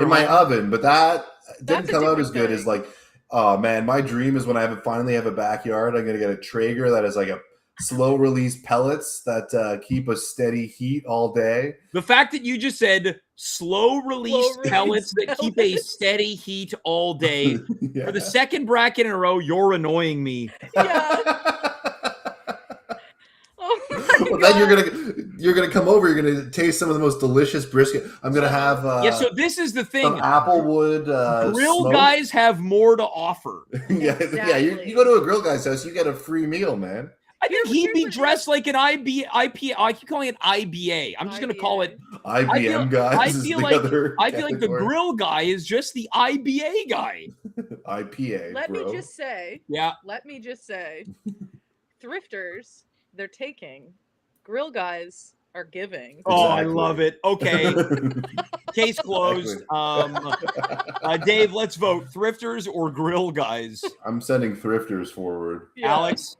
C: my oven? But that didn't come out as good as like. Oh man, my dream is when I finally have a backyard, I'm gonna get a Traeger that is like a slow release pellets that keep a steady heat all day.
A: The fact that you just said slow release pellets that keep a steady heat all day for the second bracket in a row, you're annoying me.
B: Yeah.
C: Well, then you're gonna come over. You're gonna taste some of the most delicious brisket. I'm gonna have
A: So this is the thing.
C: Some Applewood
A: Grill
C: smoke.
A: Guys have more to offer.
C: Yeah, you go to a Grill Guy's house, you get a free meal, man.
A: I think he'd be dressed like an I keep calling it IBA. I'm just going to call it
C: IBM guys.
A: I feel like the grill guy is just the IBA guy.
C: IPA.
B: Let me just say, thrifters, they're taking. Grill guys are giving.
A: Oh, I love it. Okay. Case closed. Dave, let's vote. Thrifters or grill guys?
C: I'm sending thrifters forward.
B: Yeah.
A: Alex?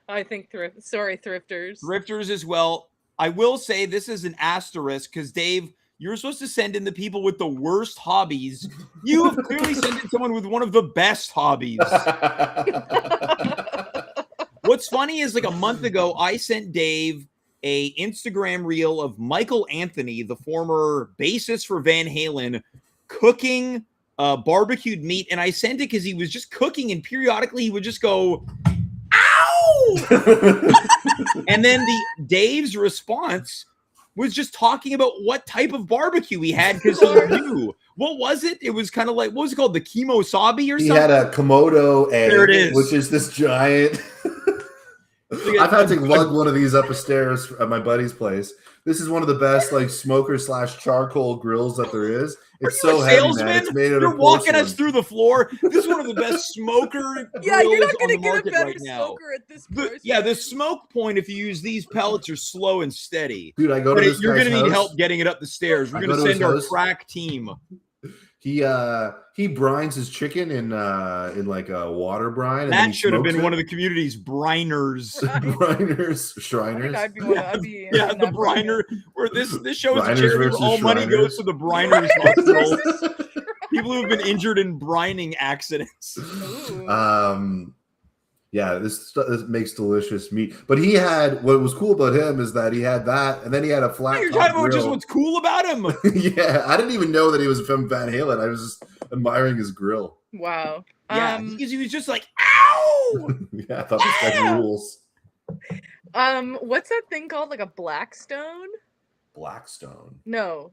B: I think thrifters.
A: Thrifters as well. I will say this is an asterisk because, Dave, you're supposed to send in the people with the worst hobbies. You have clearly sent in someone with one of the best hobbies. What's funny is like a month ago, I sent Dave a Instagram reel of Michael Anthony, the former bassist for Van Halen, cooking barbecued meat. And I sent it because he was just cooking and periodically he would just go, ow! And then Dave's response was just talking about what type of barbecue he had because he knew. What was it? It was kind of like, what was it called? The Kimosabi or something? He
C: had a Komodo egg,
A: there it is.
C: Which is this giant... I've had to lug one of these up a stairs at my buddy's place. This is one of the best like smoker / charcoal grills that there is. It's so heavy, man. It's made out
A: You're
C: of
A: walking
C: porcelain.
A: us through the floor. This is one of the best smoker
B: Yeah, you're not
A: going to
B: get a better smoker at this price.
A: The smoke point, if you use these pellets, are slow and steady.
C: Dude, I go to this
A: You're
C: guy's
A: going to need
C: house.
A: help getting it up the stairs. We're going to send our crack team.
C: He brines his chicken in like a water brine.
A: That should have been one of the community's briners.
C: Shriners.
B: I'd be
A: the briner. Where this show is a charity where all money
C: Shriners.
A: goes to the briners hospital. People who have been injured in brining accidents.
C: Yeah, this makes delicious meat. But he had, what was cool about him is that he had that, and then he had a flat
A: You're
C: top
A: talking about
C: grill.
A: just what's cool about him.
C: Yeah, I didn't even know that he was from Van Halen. I was just admiring his grill.
B: Wow.
A: Yeah, because he was just like, ow!
C: Yeah, I thought this guy rules.
B: What's that thing called? Like a Blackstone?
C: Blackstone.
B: No.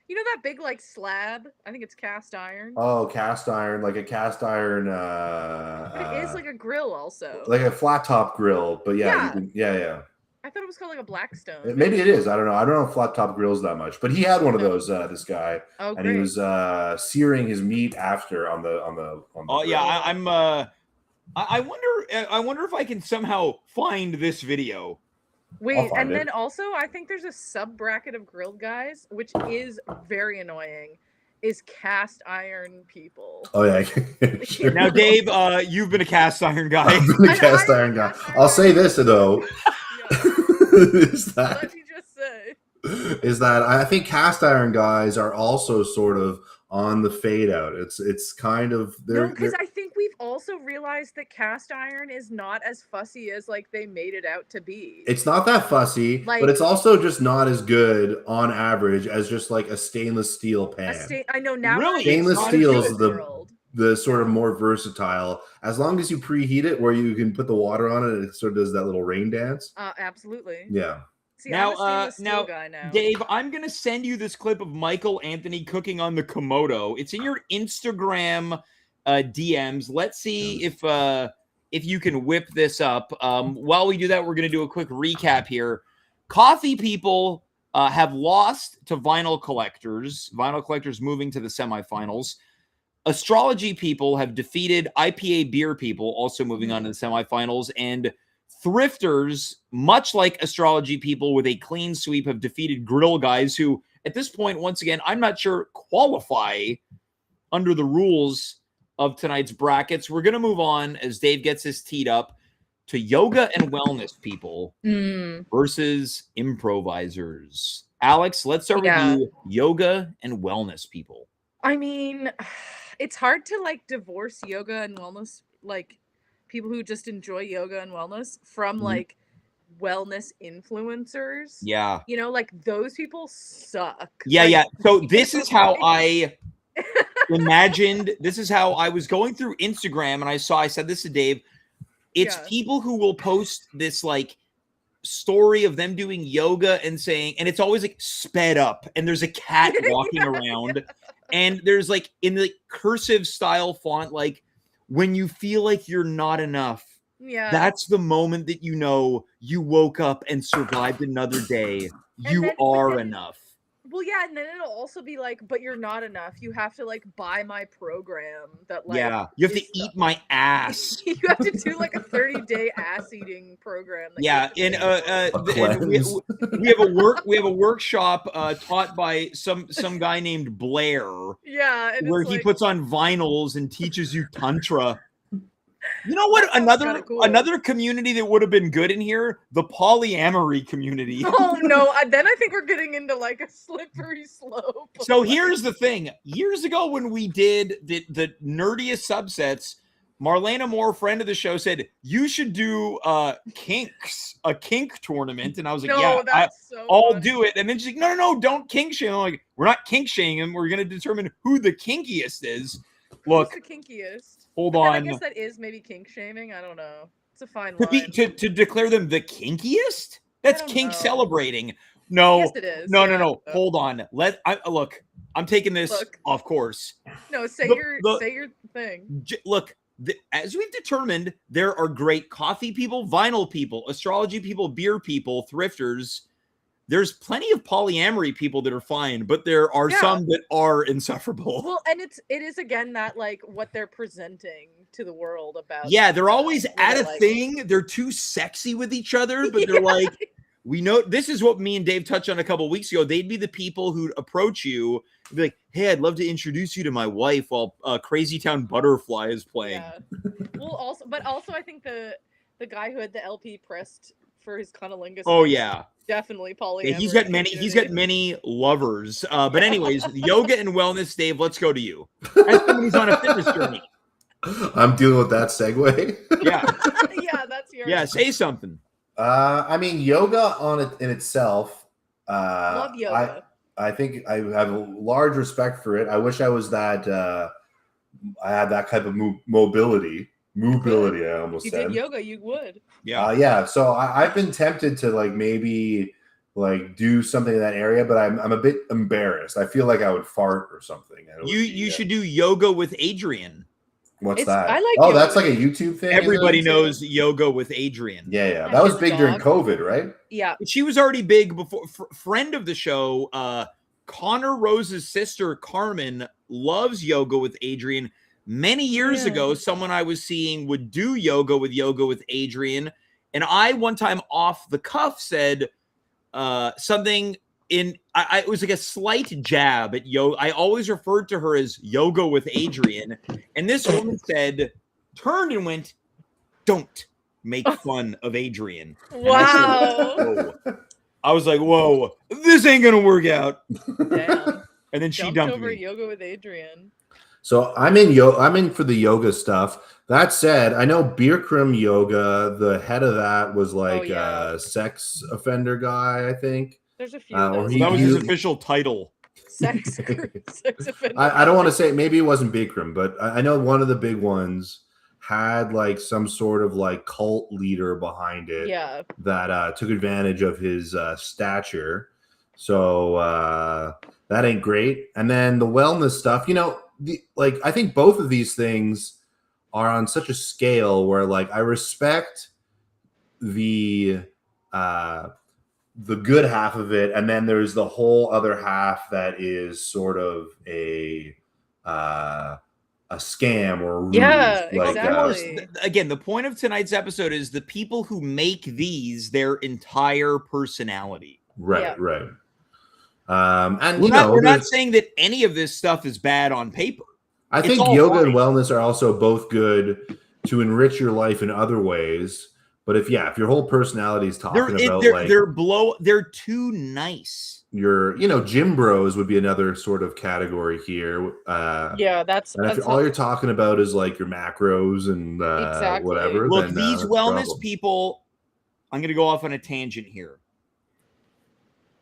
B: You know that big like slab? I think it's cast iron.
C: Oh, cast iron, like a cast iron.
B: But it is like a grill also.
C: Like a flat top grill, but yeah.
B: I thought it was called like a Blackstone.
C: Maybe it is. I don't know. I don't know flat top grills that much, but he had one of those. This guy, and he was searing his meat after on the.
A: Oh yeah, I wonder if I can somehow find this video.
B: Wait, and then also I think there's a sub bracket of grilled guys, which is very annoying. Is cast iron people.
C: Oh yeah. Sure.
A: Now, Dave, you've been a cast iron guy.
C: I've been a cast iron guy. I'll say this though. Is that,
B: let me just say.
C: Is that I think cast iron guys are also sort of on the fade out. It's kind of
B: because I think we've also realized that cast iron is not as fussy as like they made it out to be.
C: It's not that fussy, but it's also just not as good on average as just like a stainless steel pan.
B: I know now.
A: Really?
C: Stainless steel is the sort of more versatile. As long as you preheat it, where you can put the water on it, it sort of does that little rain dance.
B: Absolutely.
C: Yeah.
B: See, now, guy now,
A: Dave, I'm gonna send you this clip of Michael Anthony cooking on the Komodo. It's in your Instagram DMs. Let's see if you can whip this up. While we do that, we're gonna do a quick recap here. Coffee people have lost to vinyl collectors. Vinyl collectors moving to the semifinals. Astrology people have defeated IPA beer people, also moving on to the semifinals, and thrifters, much like astrology people with a clean sweep, have defeated grill guys who, at this point, once again, I'm not sure qualify under the rules of tonight's brackets. We're going to move on as Dave gets his teed up to yoga and wellness people versus improvisers. Alex, let's start with you. Yoga and wellness people.
B: I mean, it's hard to like divorce yoga and wellness, like people who just enjoy yoga and wellness from like wellness influencers.
A: Yeah.
B: You know, like those people suck.
A: Yeah,
B: like,
A: yeah. So this is how I imagined, this is how I was going through Instagram and I said this to Dave. It's people who will post this like story of them doing yoga and saying, and it's always like sped up and there's a cat walking around and there's like in the cursive style font, like, when you feel like you're not enough,
B: Yeah.
A: That's the moment that you know you woke up and survived another day. You are enough.
B: Well, yeah, and then it'll also be like, but you're not enough. You have to like buy my program that like
A: you have to eat my ass.
B: You have to do like a 30-day ass eating program. That
A: we have a workshop taught by some guy named Blair.
B: Yeah, and
A: where he puts on vinyls and teaches you tantra. You know what? Another community that would have been good in here, the polyamory community.
B: Oh no! Then I think we're getting into like a slippery slope.
A: So here's the thing: years ago, when we did the nerdiest subsets, Marlena Moore, friend of the show, said you should do a kink tournament, and I was like, I'll do it. And then she's like, no, don't kink shame. I'm like, we're not kink shaming him. We're going to determine who the kinkiest is. Look,
B: who's the kinkiest?
A: Hold on.
B: I guess that is maybe kink shaming. I don't know. It's a fine line.
A: To declare them the kinkiest? That's kink celebrating. No.
B: Yes, it is.
A: No. Hold on. Look. I'm taking this off course.
B: No, say your thing.
A: Look, as we've determined, there are great coffee people, vinyl people, astrology people, beer people, thrifters. There's plenty of polyamory people that are fine, but there are some that are insufferable.
B: Well, and it is again that like what they're presenting to the world about.
A: Yeah, they're always at a thing. They're too sexy with each other, but they're like, we know this is what me and Dave touched on a couple of weeks ago. They'd be the people who'd approach you and be like, hey, I'd love to introduce you to my wife while Crazy Town Butterfly is playing.
B: Yeah. Well, also I think the guy who had the LP pressed for his cunnilingus.
A: Oh yeah.
B: Definitely polyamory.
A: Yeah, he's got many lovers. But anyways, yoga and wellness, Dave, let's go to you. As someone who's on a fitness journey.
C: I'm dealing with that segue.
A: Yeah.
B: Yeah, that's your.
A: Yeah, say something.
C: I mean, yoga in itself.
B: Love yoga.
C: I think I have a large respect for it. I wish I was that. I had that type of mobility. I almost said.
B: You did yoga, you would.
A: Yeah.
C: Yeah. So I've been tempted to like maybe like do something in that area, but I'm a bit embarrassed. I feel like I would fart or something.
A: You should do yoga with Adrian.
C: What's that?
B: I like yoga.
C: That's like a YouTube thing.
A: Everybody knows yoga with Adrian.
C: Yeah. That was big during COVID, right?
B: Yeah.
A: She was already big before. Friend of the show, Connor Rose's sister, Carmen, loves yoga with Adrian. Many years ago, someone I was seeing would do yoga with Adrian. And I one time off the cuff said something it was like a slight jab at yoga. I always referred to her as yoga with Adrian. And this woman turned and went, don't make fun of Adrian.
B: Wow.
A: I was like, whoa, this ain't going to work out.
B: Damn.
A: And then she dumped
B: over
A: me.
B: Yoga with Adrian.
C: So I'm in for the yoga stuff. That said, I know Bikram yoga, the head of that was like a sex offender guy, I think.
B: There's a few.
A: That was his official title.
B: Sex offender.
C: I don't want to say, maybe it wasn't Bikram, but I know one of the big ones had like some sort of like cult leader behind it that took advantage of his stature. So that ain't great. And then the wellness stuff, I think both of these things are on such a scale where like I respect the good half of it, and then there's the whole other half that is sort of a scam or a ruse.
B: Yeah, exactly.
A: Again, the point of tonight's episode is the people who make these their entire personality.
C: Right. And
A: we're not saying that any of this stuff is bad on paper.
C: I think yoga and wellness are also both good to enrich your life in other ways. But if your whole personality is
A: they're too nice.
C: Gym bros would be another sort of category here.
B: That's
C: all you're talking about is like your macros and whatever.
A: Look, these wellness people, I'm going to go off on a tangent here.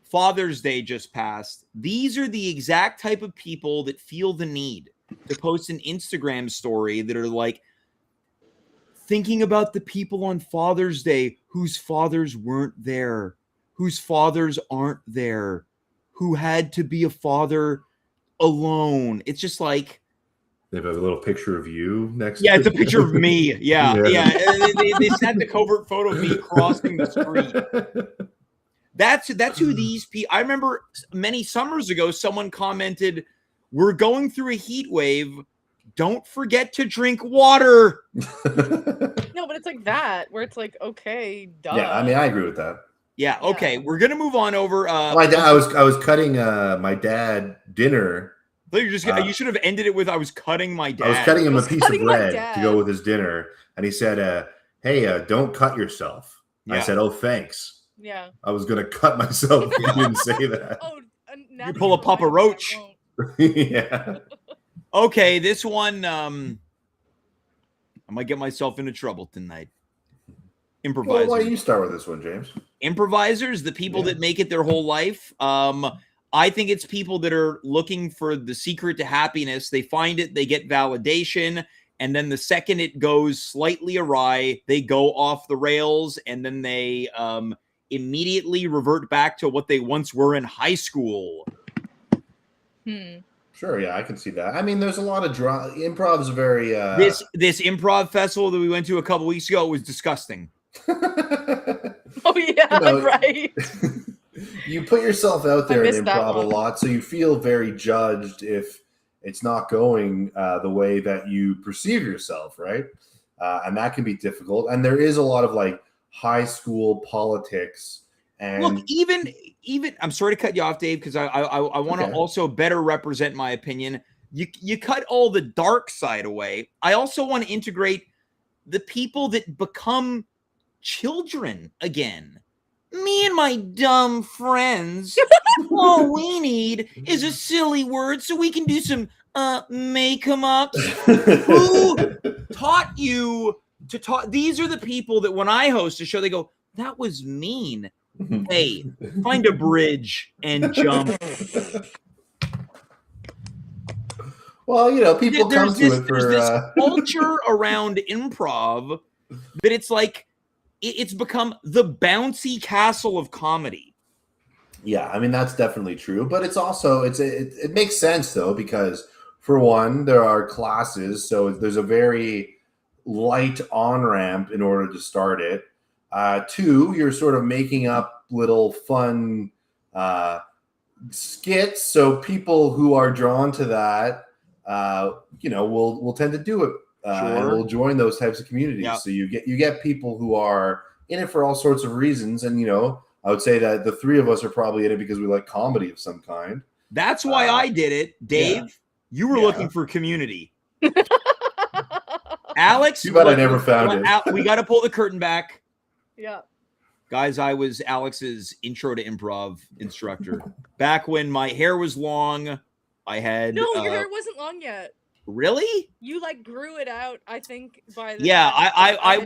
A: Father's Day just passed. These are the exact type of people that feel the need to post an Instagram story that are like, thinking about the people on Father's Day whose fathers weren't there, whose fathers aren't there, who had to be a father alone. It's just like,
C: They have a little picture of you next.
A: Yeah,
C: to
A: it's a picture of me. Yeah. They sent the covert photo of me crossing the street. That's who these people. I remember many summers ago, someone commented, "We're going through a heat wave. Don't forget to drink water."
B: No, but it's like that, where it's like, okay, duh.
C: Yeah, I mean, I agree with that.
A: Yeah. Okay, we're gonna move on over.
C: My dad. I was cutting my dad dinner.
A: You should have ended it with, "I was cutting my dad."
C: I was cutting him a piece of bread to go with his dinner, and he said, "Hey, don't cut yourself." Yeah. I said, "Oh, thanks."
B: Yeah.
C: I was gonna cut myself. You didn't say that.
B: Oh,
A: you pull a Papa Roach.
C: Yeah.
A: Okay, this one. I might get myself into trouble tonight. Improvisers.
C: Well, why don't you start with this one, James?
A: Improvisers, the people that make it their whole life. I think it's people that are looking for the secret to happiness. They find it, they get validation, and then the second it goes slightly awry, they go off the rails, and then they immediately revert back to what they once were in high school.
C: Sure, yeah, I can see that. I mean, there's a lot of drama. Improv is very
A: this improv festival that we went to a couple weeks ago was disgusting.
B: Oh yeah, right.
C: You put yourself out there in improv a lot, so you feel very judged if it's not going the way that you perceive yourself, right? And that can be difficult. And there is a lot of like high school politics. And
A: look, even I'm sorry to cut you off, Dave, because I want to also better represent my opinion. You cut all the dark side away. I also want to integrate the people that become children again. Me and my dumb friends, all we need is a silly word so we can do some make-em-ups. Who taught you to talk? These are the people that when I host a show, they go, "That was mean." Hey, find a bridge and jump.
C: Well, you know, people come to it for
A: this culture around improv that it's like it's become the bouncy castle of comedy.
C: Yeah, I mean that's definitely true, but it's also it makes sense though, because for one, there are classes, so there's a very light on ramp in order to start it. Two, you're sort of making up little fun skits, so people who are drawn to that, will tend to do it. And will join those types of communities. Yep. So you get people who are in it for all sorts of reasons, and I would say that the three of us are probably in it because we like comedy of some kind.
A: That's why I did it, Dave. Yeah. You were looking for community. Alex,
C: too bad I never found it.
A: We got to pull the curtain back.
B: Yeah.
A: Guys, I was Alex's intro to improv instructor. Back when my hair was long, I had...
B: No, your hair wasn't long yet.
A: Really?
B: You grew it out, I think, by the
A: Yeah, I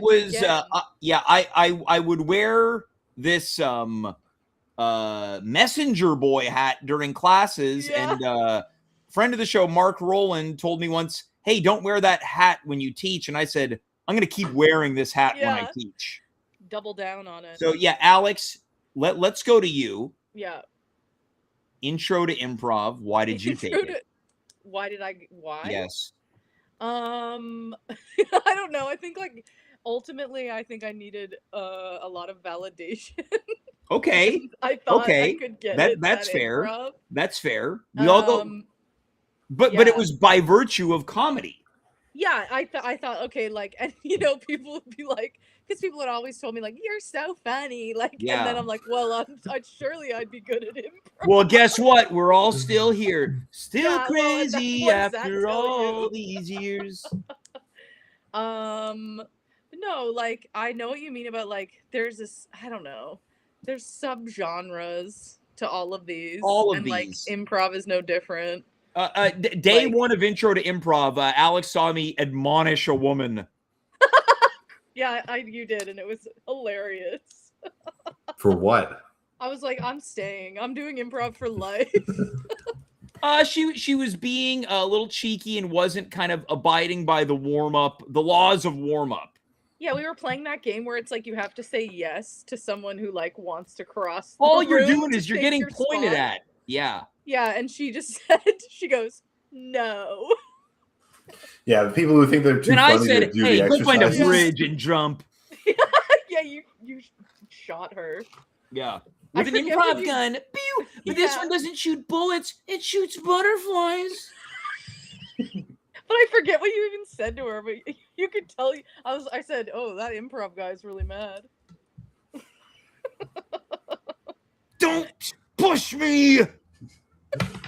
A: would wear this messenger boy hat during classes, and friend of the show, Mark Rowland, told me once, "Hey, don't wear that hat when you teach." And I said, "I'm going to keep wearing this hat when I teach."
B: Double down on it.
A: So yeah, Alex, let's go to you.
B: Yeah.
A: Intro to improv. Why did you take it?
B: Why?
A: Yes.
B: I don't know. I think ultimately I think I needed a lot of validation.
A: Okay.
B: I thought I could get it.
A: That's fair.
B: Improv.
A: That's fair. We all go, but it was by virtue of comedy.
B: Yeah, I thought okay, and people would be like, because people had always told me you're so funny, and then I'm like, well, I'd be good at improv.
A: Well, guess what? We're all still here, still crazy after all these years.
B: No, I know what you mean about there's this, I don't know, there's subgenres to all of these. Improv is no different.
A: Day one of intro to improv, Alex saw me admonish a woman.
B: Yeah, you did, and it was hilarious.
C: For what?
B: I was like, I'm staying. I'm doing improv for life.
A: She was being a little cheeky and wasn't kind of abiding by the laws of warm up.
B: Yeah, we were playing that game where it's you have to say yes to someone who wants to cross.
A: All you're doing is you're getting pointed at. Yeah.
B: Yeah, and she just said, she goes, no.
C: Yeah, the people who think they're too
A: Then I
C: funny
A: said,
C: to do
A: hey,
C: the
A: go find a
C: exercises.
A: bridge and jump.
B: Yeah, you shot her.
A: Yeah.
B: I
A: With an
B: forget what
A: improv
B: you-
A: gun. Pew! But this
B: Yeah.
A: one doesn't shoot bullets. It shoots butterflies.
B: But I forget what you even said to her, but you could tell. I said, "Oh, that improv guy's really mad."
A: Don't push me.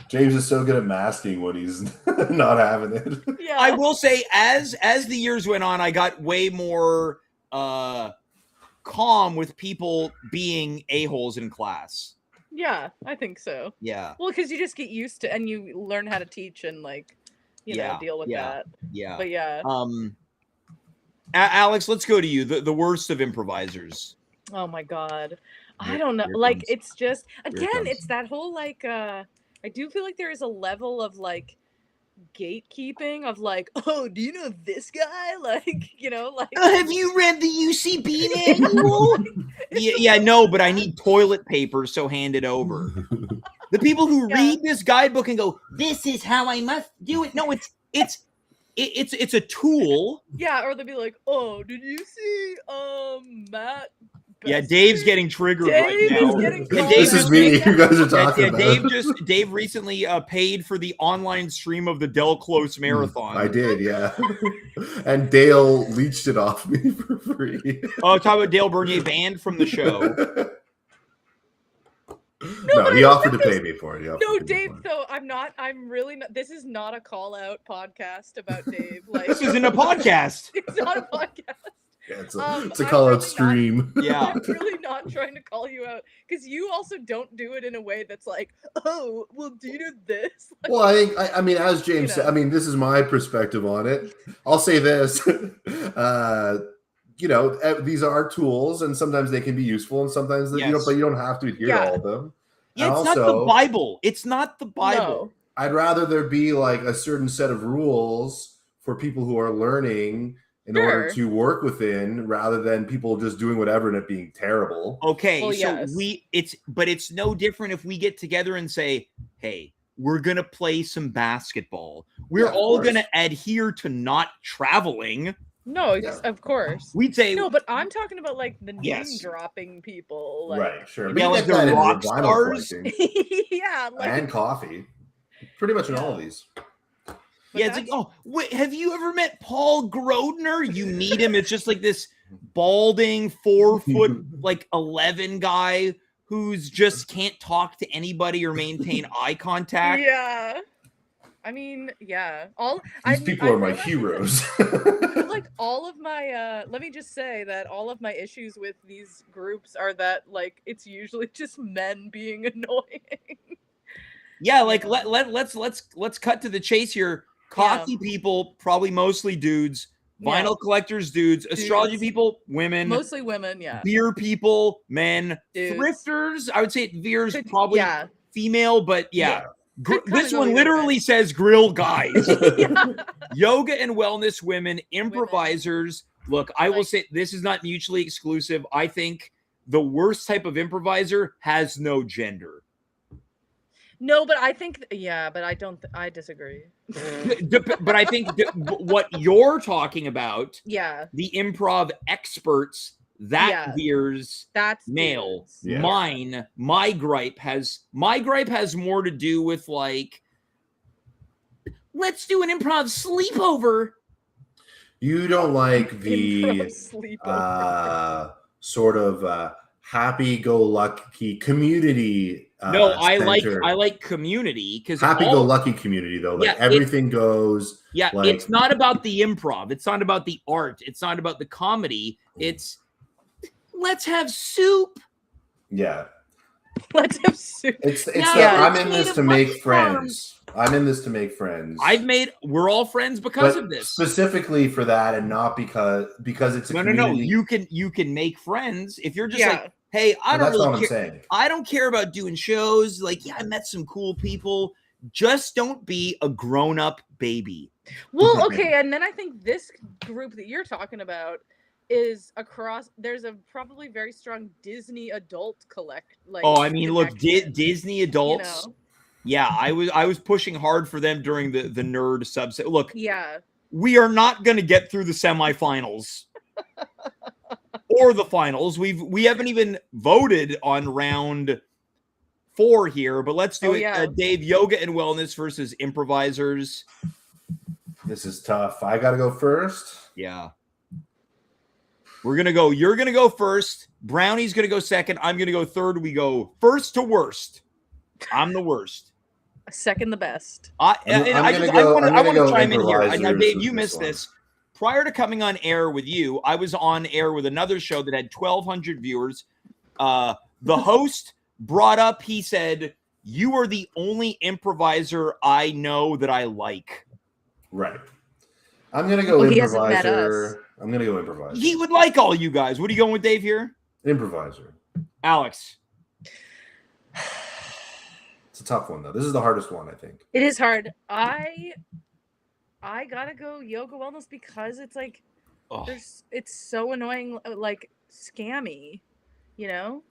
C: James is so good at masking when he's not having it.
B: Yeah.
A: I will say, as the years went on, I got way more calm with people being a-holes in class.
B: Yeah, I think so.
A: Yeah.
B: Well, because you just get used to, and you learn how to teach and like, you know, deal with that.
A: Yeah.
B: But yeah.
A: Alex, let's go to you. The worst of improvisers.
B: Oh my God. I
C: Here-
B: don't know.
C: here
B: Like,
C: comes-
B: it's just,
C: here
B: again,
C: comes.
B: it's that whole like, I do feel like there is a level of like gatekeeping of like, oh, do you know this guy? Like, you know, like.
A: Have you read the UCB manual? yeah, no, but I need toilet paper, so hand it over. The people who
B: Yeah.
A: read this guidebook and go, "This is how I must do it." No, it's a tool.
B: Yeah, or they'll be like, oh, did you see Matt?
A: Yeah,
B: Besser?
A: Dave's getting triggered
B: Dave
A: right
B: is
A: now.
B: getting
A: Yeah,
B: called
A: Dave
C: This is
B: out.
C: me. You guys are
A: Yeah,
C: talking
A: yeah,
C: about.
A: Dave recently paid for the online stream of the Del Close Marathon.
C: I did, yeah. And Dale leached it off me for free.
A: Oh, talk about Dale Bernier banned from the show.
C: No,
B: but
C: he
B: I don't
C: offered to
B: think
C: pay me for it. He offered
B: No,
C: to pay me
B: Dave.
C: for it.
B: So I'm really not. This is not a call out podcast about Dave. Like
A: This isn't a podcast.
B: It's not a podcast.
C: Yeah, it's
B: I'm
C: a call
B: really
C: out
B: not-
C: stream.
A: Yeah.
B: I'm really not trying to call you out because you also don't do it in a way that's like, oh, well, do you know this? Like,
C: Well, I mean, as James
B: know.
C: said, I mean, this is my perspective on it. I'll say this. You know, these are tools, and sometimes they can be useful, and sometimes you know,
A: Yes.
C: but you don't have to adhere
B: Yeah.
C: to all of them.
A: Yeah,
C: And
A: it's not the
C: also,
A: Bible. It's not the Bible.
B: no.
C: I'd rather there be like a certain set of rules for people who are learning in order
B: Sure.
C: to work within, rather than people just doing whatever and it being terrible.
A: Okay,
B: Well,
A: so
B: yes.
A: it's no different if we get together and say, "Hey, we're gonna play some basketball. We're
C: Yeah, of
A: all
C: course.
A: gonna adhere to not traveling."
B: No,
C: Yeah.
B: of course.
A: We'd say,
B: No, but I'm talking about like the name
A: Yes.
B: dropping people. Like,
C: Right, sure.
A: Yeah,
C: But you
A: like
C: get
A: the
C: that in
A: rock
C: vinyl
A: stars.
C: collecting
B: yeah, like
C: and coffee. Pretty much in all of
B: Yeah.
C: these.
B: but
A: yeah, it's like,
B: that's-
A: oh, wait, have you ever met Paul Grodner? You meet him. It's just like this balding 4 foot, like 11 guy who's just can't talk to anybody or maintain eye contact.
B: yeah. I mean, yeah.
C: These people are my
B: realize that,
C: heroes.
B: like all of my let me just say that all of my issues with these groups are that like it's usually just men being annoying.
A: Yeah, like
B: Yeah.
A: let's cut to the chase here. Coffee people, probably mostly dudes.
B: Yeah.
A: Vinyl collectors, dudes. Astrology
B: Dudes.
A: people, women.
B: Mostly women, yeah.
A: Beer people, men.
B: Dudes.
A: Thrifters, I would say it veers
B: Could-
A: probably
B: yeah.
A: female, but yeah.
B: Could kinda
A: This
B: go
A: one
B: either
A: literally
B: way.
A: says grill guys.
B: yeah.
A: Yoga and wellness women, improvisers. Look, I will
B: Like-
A: say this is not mutually exclusive. I think the worst type of improviser has no gender.
B: No, but I think but I don't I disagree.
A: But I think what you're talking about,
B: Yeah.
A: the improv experts, that
B: Yeah.
A: veers
B: That's
A: male.
B: dudes.
C: Yeah.
A: My gripe has more to do with like, let's do an improv sleepover.
C: You don't like the
B: Improv sleepover.
C: sort of happy-go-lucky community.
A: No, I
C: center.
A: like community because
C: Happy-go-lucky community though. Like
A: Yeah,
C: everything goes.
A: Yeah,
C: like-
A: it's not about the improv. It's not about the art. It's not about the comedy. It's let's have soup.
C: Yeah,
B: Let's have soup.
C: it's
A: Yeah,
C: that I'm
A: it's
C: in
A: made
C: this
A: of
C: to make
A: mushrooms.
C: friends. I'm in this to make friends.
A: We're all friends because
C: But
A: of this.
C: specifically for that, and not because it's a
A: No.
C: community.
A: You can make friends if you're just
B: Yeah.
A: like, hey, I
C: But
A: don't
C: that's all
A: really
C: I'm
A: care.
C: saying.
A: I don't care about doing shows. Like, yeah, I met some cool people. Just don't be a grown-up baby.
B: Well, okay, and then I think this group that you're talking about is across. There's a probably very strong Disney adult
A: Oh, I mean, look,
B: connection,
A: Disney
B: you
A: adults.
B: know?
A: Yeah, I was pushing hard for them during the nerd subset. Look,
B: Yeah,
A: we are not going to get through the semifinals or the finals. We haven't even voted on round 4 here, but let's do it.
B: Yeah.
A: Dave, yoga and wellness versus improvisers.
C: This is tough. I got to go first.
A: Yeah. You're going to go first. Brownie's going to go second. I'm going to go third. We go first to worst. I'm the worst.
B: Second the best.
A: I want to chime in here. Now, Dave, you missed this. Prior to coming on air with you, I was on air with another show that had 1,200 viewers. The host brought up, he said, "You are the only improviser I know that I like."
C: Right. I'm going to go improviser. I'm going to go improviser.
A: He would like all you guys. What are you going with, Dave, here?
C: Improviser.
A: Alex.
C: It's a tough one, though. This is the hardest one, I think.
B: It is hard. I gotta go yoga wellness because it's like, it's so annoying, like scammy, you know?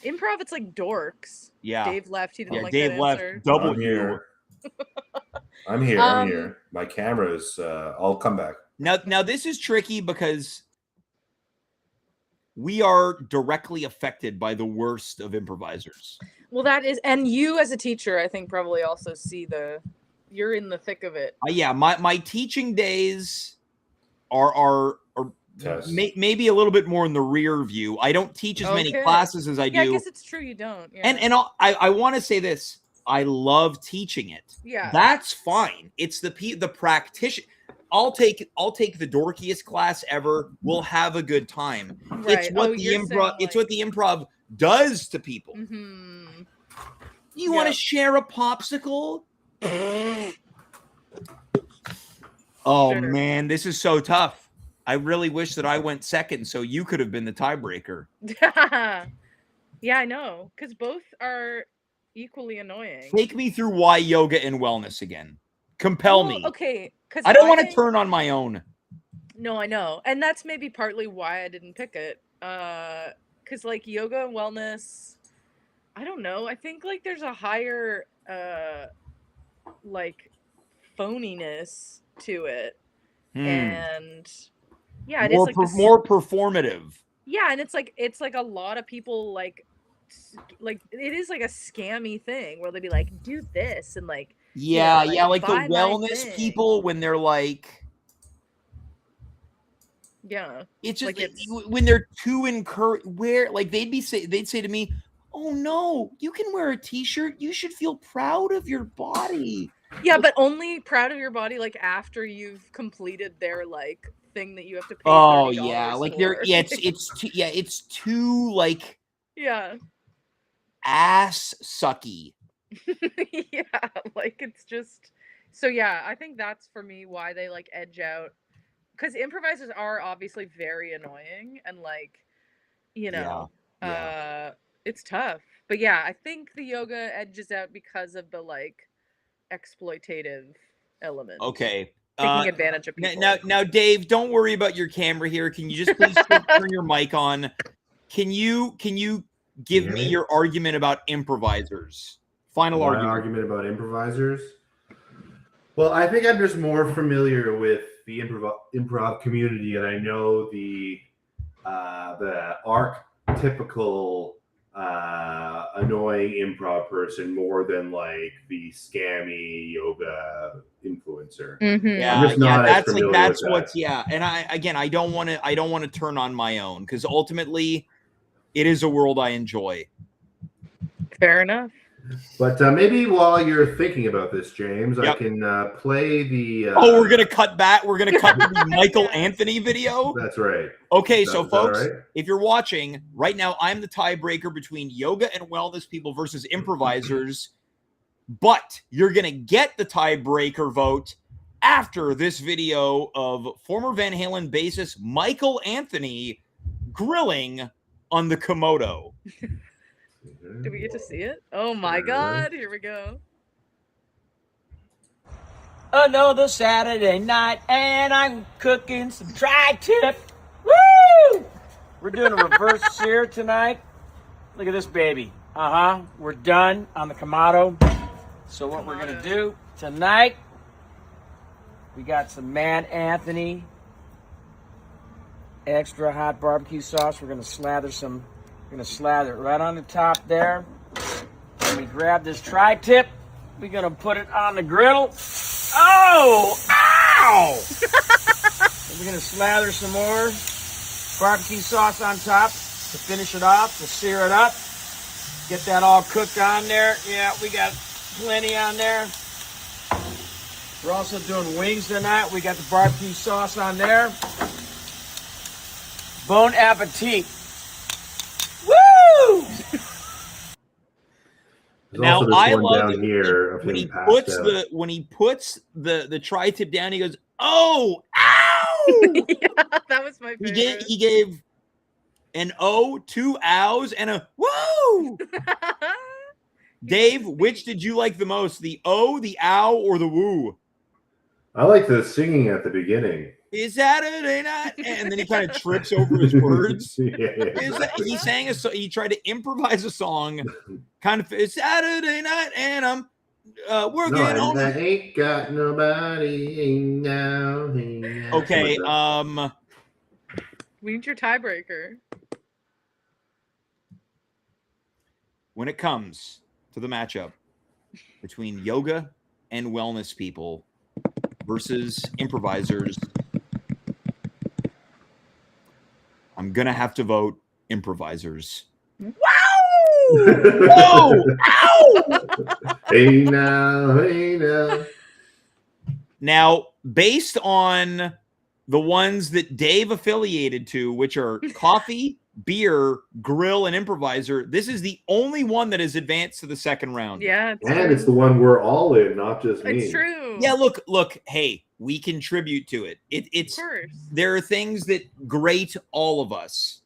B: Improv, it's like dorks.
A: Yeah.
B: Dave left. He didn't like
A: Dave
B: that
A: left.
B: answer.
A: Double
C: I'm here. I'm here. My camera's. I'll come back.
A: Now this is tricky because we are directly affected by the worst of improvisers.
B: Well, that is, and you as a teacher, I think probably also see you're in the thick of it.
A: Yeah, my teaching days are maybe a little bit more in the rear view. I don't teach as many classes as I do.
B: Yeah, I guess it's true you don't. Yeah.
A: And I want to say this. I love teaching it.
B: Yeah. That's
A: fine. It's the practitioner. I'll take the dorkiest class ever. We'll have a good time.
B: Right.
A: It's what what the improv does to people.
B: Mm-hmm.
A: You want to share a popsicle? Oh man, this is so tough. I really wish that I went second so you could have been the tiebreaker.
B: Yeah, I know. Because both are equally annoying.
A: Take me through why yoga and wellness again. Compel me.
B: Okay. Because
A: I don't want to turn on my own.
B: No, I know. And that's maybe partly why I didn't pick it. Because like yoga and wellness, I don't know. I think like there's a higher like phoniness to it. And yeah, it is like
A: more performative.
B: Yeah, and it's like a lot of people like it is like a scammy thing where they'd be like, do this and like like
A: the wellness people when they're like, it's just like when they're too encouraged, they'd say to me, "Oh no, you can wear a t-shirt. You should feel proud of your body."
B: Yeah, but only proud of your body like after you've completed their like thing that you have to pay.
A: Oh yeah, like it's too like ass sucky.
B: Yeah, like it's just so yeah, I think that's for me why they like edge out, because improvisers are obviously very annoying and like it's tough, but yeah, I think the yoga edges out because of the like exploitative element.
A: Okay.
B: Taking advantage of people.
A: Now, Dave, don't worry about your camera here. Can you just please turn your mic on? Can you give me your argument about improvisers? Final
C: argument about improvisers. Well, I think I'm just more familiar with the improv community, and I know the archetypical annoying improv person more than like the scammy yoga influencer.
B: Mm-hmm.
A: And I don't want to turn on my own because ultimately it is a world I enjoy.
B: Fair enough.
C: But maybe while you're thinking about this, James, I can play the.
A: We're gonna cut back. We're gonna cut the Michael Anthony video.
C: That's right.
A: Okay, so folks, if you're watching right now, I'm the tiebreaker between yoga and wellness people versus improvisers. But you're gonna get the tiebreaker vote after this video of former Van Halen bassist Michael Anthony grilling on the Komodo.
B: Do we get to see it? Oh my God, here we go.
D: Another Saturday night, and I'm cooking some tri-tip. Woo! We're doing a reverse sear tonight. Look at this baby. We're done on the Komodo. So what we're going to do tonight We got some Mad Anthony extra hot barbecue sauce. We're gonna slather it right on the top there. And we grab this tri-tip. We're gonna put it on the griddle. Oh! Ow! And we're gonna slather some more barbecue sauce on top to finish it off, to sear it up. Get that all cooked on there. Yeah, we got plenty on there. We're also doing wings tonight. We got the barbecue sauce on there. Bon appetit. Woo!
A: Now I love
C: down here of
A: when
C: him
A: he
C: passed
A: puts
C: out.
A: the tri-tip down. He goes, "Oh, ow!"
B: Yeah, that was my favorite.
A: He gave an O, 2 ows, and a woo. Dave, which did you like the most? The O, the ow, or the woo?
C: I like the singing at the beginning.
A: Is Saturday night? And then he kind of trips over his words.
C: Yeah.
A: He sang a song. He tried to improvise a song. Kind of, it's Saturday night, and I'm working on.
C: I ain't got nobody now.
A: Okay.
B: We need your tiebreaker.
A: When it comes to the matchup between yoga and wellness people versus improvisers, I'm gonna have to vote improvisers.
B: Wow!
A: Whoa! Ow!
C: Hey now.
A: Now, based on the ones that Dave affiliated to, which are coffee, beer, grill, and improviser, this is the only one that has advanced to the second round.
B: Yeah,
C: It's the one we're all in, not just me.
B: It's true.
A: Yeah, look. Hey, we contribute to it. It's
B: of course.
A: There are things that grate all of us.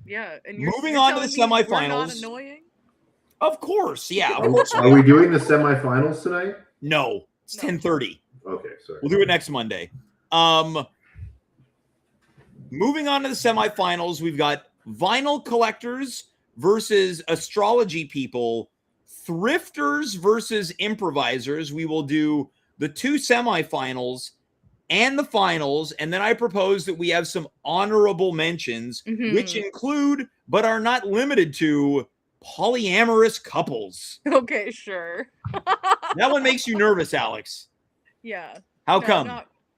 B: Yeah, and
A: Moving
B: you're
A: on to the
B: telling me we're
A: semifinals.
B: not annoying?
A: Of course, yeah. Of
C: Are,
A: course.
C: are we doing the semifinals tonight?
A: No, it's
B: No.
A: 10:30.
C: Okay, sorry.
A: We'll do it next Monday. Moving on to the semifinals, we've got vinyl collectors versus astrology people, thrifters versus improvisers. We will do the two semifinals and the finals, and then I propose that we have some honorable mentions, which include, but are not limited to, polyamorous couples.
B: Okay, sure.
A: That one makes you nervous, Alex.
B: Yeah.
A: How
B: No,
A: come?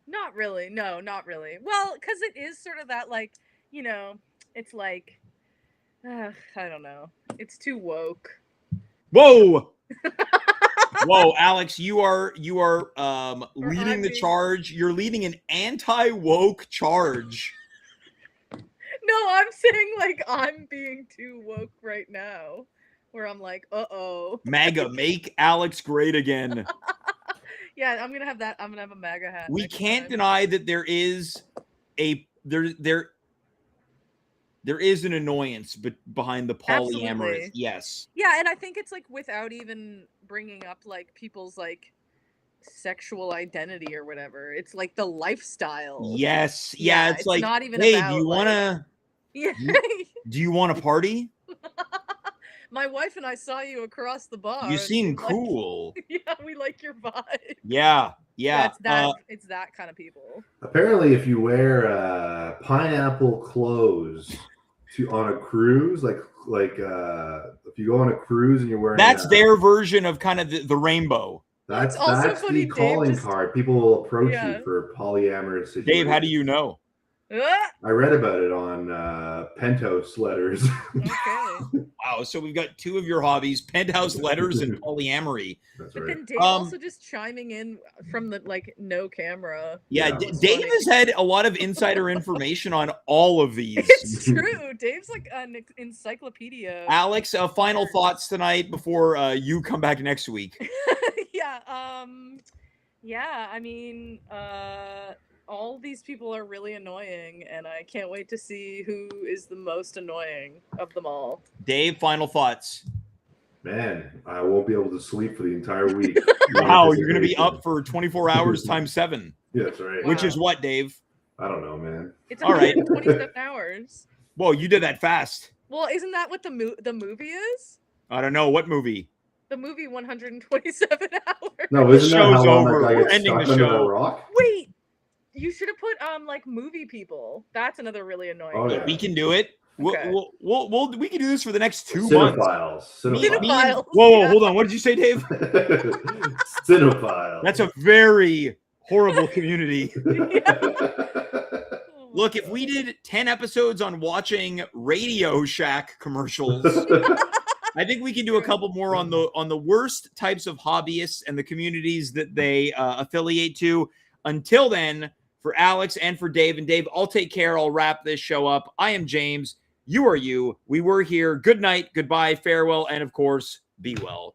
B: Not really. No, not really. Well, because it is sort of that, like, it's like, I don't know. It's too woke.
A: Whoa. Whoa, Alex, you are leading the charge. You're leading an anti-woke charge.
B: No, I'm saying, like, I'm being too woke right now. Where I'm like, uh-oh.
A: MAGA, make Alex great again.
B: Yeah, I'm gonna have that. I'm gonna have a MAGA hat.
A: We
B: next
A: can't
B: time.
A: deny that there is an annoyance behind the polyamorous.
B: Absolutely.
A: Yes.
B: Yeah, and I think it's like without even bringing up like people's like sexual identity or whatever. It's like the lifestyle.
A: Yes. Yeah. It's like,
B: not even
A: hey,
B: about,
A: do you want to?
B: Yeah.
A: Do you want to party?
B: My wife and I saw you across the bar.
A: You seem cool.
B: Yeah, we like your vibe.
A: Yeah. Yeah.
B: It's that kind of people.
C: Apparently, if you wear pineapple clothes on a cruise, like if you go on a cruise and you're wearing
A: that's their version of kind of the rainbow.
C: That's
B: also funny,
C: the calling card. People will approach you for polyamorous situations.
A: Dave, how do you know?
C: I read about it on Penthouse letters.
B: Okay.
A: Wow, so we've got two of your hobbies: penthouse letters and polyamory.
C: That's
B: But
C: right.
B: then Dave also just chiming in from the no camera.
A: Yeah,
C: Yeah.
A: Dave has had a lot of insider information on all of these.
B: It's true. Dave's like an encyclopedia.
A: Alex, final thoughts tonight before you come back next week.
B: Yeah. I mean, all these people are really annoying, and I can't wait to see who is the most annoying of them all.
A: Dave, final thoughts.
C: Man, I won't be able to sleep for the entire week.
A: Wow, you're going to be up for 24 hours times 7.
C: Yeah, that's right.
A: Which is what, Dave?
C: I don't know, man.
B: It's
A: all right.
B: 27 hours.
A: Whoa, you did that fast.
B: Well, isn't that what the movie is?
A: I don't know. What movie?
B: The movie 127 hours.
C: No, isn't that
A: show's
C: how long
A: over.
C: that guy
A: We're
C: gets
A: ending
C: stuck
A: the
C: under
A: show.
C: a rock?
B: Wait, you should have put like movie people. That's another really annoying.
C: Oh, yeah.
A: We can do it.
B: Okay.
A: We can do this for the next 2 months.
C: Cinephiles.
A: Whoa,
B: yeah.
A: hold on. What did you say, Dave?
C: Cinephiles.
A: That's a very horrible community.
B: Oh my
A: Look, if we
B: God.
A: did 10 episodes on watching Radio Shack commercials, I think we can do a couple more on the worst types of hobbyists and the communities that they affiliate to. Until then, for Alex and for Dave, and Dave, I'll take care. I'll wrap this show up. I am James. You are you. We were here. Good night. Goodbye. Farewell. And of course, be well.